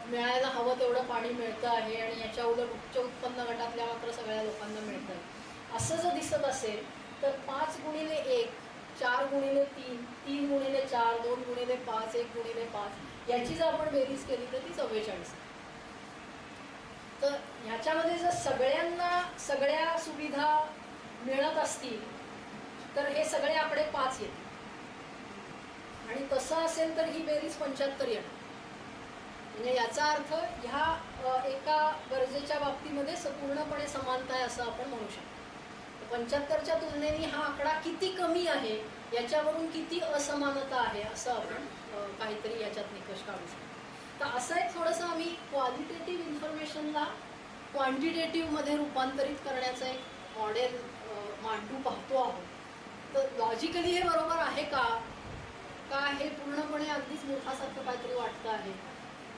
मिळायला हवं तेवढं पाणी मिळतं आहे आणि याच्या उलट उच्च उत्पन्न गटातल्या मात्र सगळ्या लोकांना मिळतं आहे असं जर दिसत असेल तर 5 गुणिले 1, 4 गुणिले 3, 3 गुणिले 4, 2 गुणिले 5, 1 गुणिले 5 याची जर आपण बेरीज केली तर ती 44. तर ह्याच्यामध्ये जर सगळ्यांना सगळ्या सुविधा मिळत असतील तर हे सगळे आकडे 5 येतील आणि तसं असेल तर ही बेरीज 75 येणार. म्हणजे याचा अर्थ ह्या एका गरजेच्या बाबतीमध्ये पूर्णपणे समानता आहे असं आपण म्हणू शकतो. 75च्या तुलनेने हा आकडा किती कमी आहे याच्यावरून किती असमानता आहे असं आपण काहीतरी याच्यात निकष काढू शकतो. तर असं एक थोडंसं आम्ही क्वालिटेटिव्ह इन्फॉर्मेशनला क्वांटिटेटिव्हमध्ये रूपांतरित करण्याचं एक मॉडेल मांडू पाहतो आहोत. तर लॉजिकली हे बरोबर आहे का हे पूर्णपणे अगदीच मूर्खासारखं काहीतरी वाटतं आहे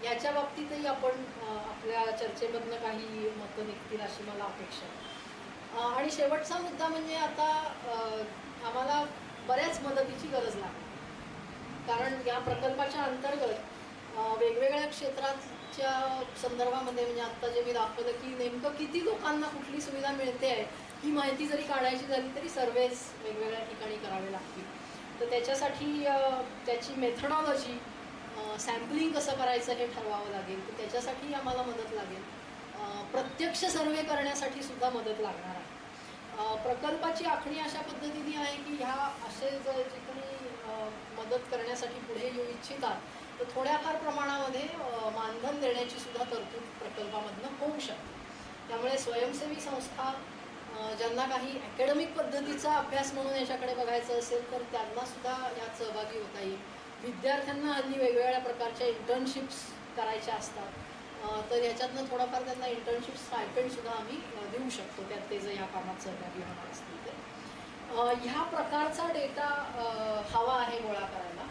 याच्या बाबतीतही आपण आपल्या चर्चेमधनं काही मतं निघतील अशी मला अपेक्षा आहे. आणि शेवटचा मुद्दा म्हणजे आता आम्हाला बऱ्याच मदतीची गरज लागते कारण या प्रकल्पाच्या अंतर्गत वेगवेगळ्या क्षेत्राच्या संदर्भामध्ये म्हणजे आत्ता जे मी दाखवलं की नेमकं किती लोकांना कुठली सुविधा मिळते आहे ही माहिती जरी काढायची झाली तरी सर्वेज वेगवेगळ्या ठिकाणी करावे लागतील. तर त्याच्यासाठी त्याची मेथडॉलॉजी सॅम्पलिंग कसं करायचं हे ठरवावं लागेल. तर त्याच्यासाठी आम्हाला मदत लागेल. प्रत्यक्ष सर्वे करण्यासाठी सुद्धा मदत लागणार आहे. प्रकल्पाची आखणी अशा पद्धतीने आहे की ह्या असे जर जे कोणी मदत करण्यासाठी पुढे येऊ इच्छितात तर थोड्याफार प्रमाणामध्ये मानधन देण्याची सुद्धा तरतूद प्रकल्पामधनं होऊ शकते. त्यामुळे स्वयंसेवी संस्था ज्यांना काही अकॅडमिक पद्धतीचा अभ्यास म्हणून याच्याकडे बघायचं असेल तर त्यांना सुद्धा यात सहभागी होता येईल. विद्यार्थ्यांना हल्ली वेगवेगळ्या प्रकारच्या इंटर्नशिप्स करायच्या असतात तर ह्याच्यातनं थोडाफार त्यांना इंटर्नशिप स्टायपेंडसुद्धा आम्ही देऊ शकतो त्यात ते जर ह्या कामात सहभागी होणार असतील तर. ह्या प्रकारचा डेटा हवा आहे गोळा करायला.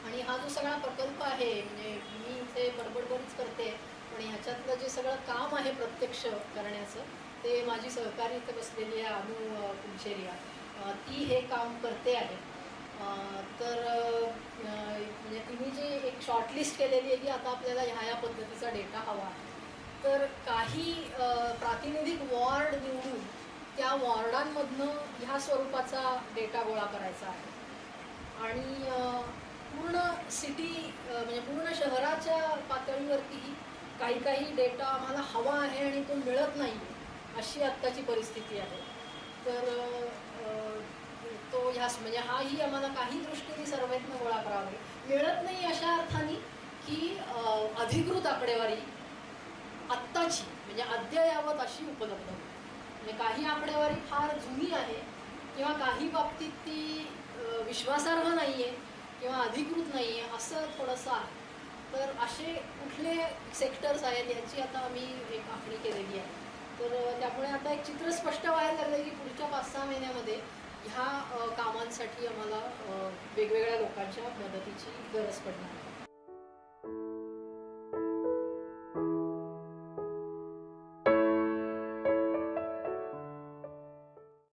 आणि हा जो सगळा प्रकल्प आहे म्हणजे मी इथे बडबड बरीच करते पण ह्याच्यातलं जे सगळं काम आहे प्रत्यक्ष करण्याचं ते माझी सहकारी इथे बसलेली आहे अनु कुंचेरिया ती हे काम करते आहे. तर म्हणजे तुम्ही जी एक शॉर्टलिस्ट केलेली आहे की आता आपल्याला ह्या पद्धतीचा डेटा हवा आहे तर काही प्रातिनिधिक वॉर्ड निवडून त्या वॉर्डांमधनं ह्या स्वरूपाचा डेटा गोळा करायचा आहे. आणि पूर्ण सिटी म्हणजे पूर्ण शहराच्या पातळीवरतीही काही डेटा आम्हाला हवा आहे आणि तो मिळत नाही अशी आत्ताची परिस्थिती आहे. तर तो ह्या म्हणजे हाही आम्हाला काही दृष्टीने सर्वेतनं गोळा करावा लागेल. मिळत नाही अशा अर्थाने की अधिकृत आकडेवारी आत्ताची म्हणजे अद्ययावत अशी उपलब्ध होती. म्हणजे काही आकडेवारी फार जुनी आहे किंवा काही बाबतीत ती विश्वासार्ह नाही आहे किंवा अधिकृत नाही आहे असं थोडंसं आहे. तर असे कुठले सेक्टर्स आहेत यांची आता आम्ही एक आखणी केलेली आहे. तर त्यामुळे आता एक चित्र स्पष्ट व्हायला लागलं की पुढच्या 5-6 महिन्यामध्ये ह्या कामांसाठी आम्हाला वेगवेगळ्या लोकांच्या मदतीची गरज पडणार आहे.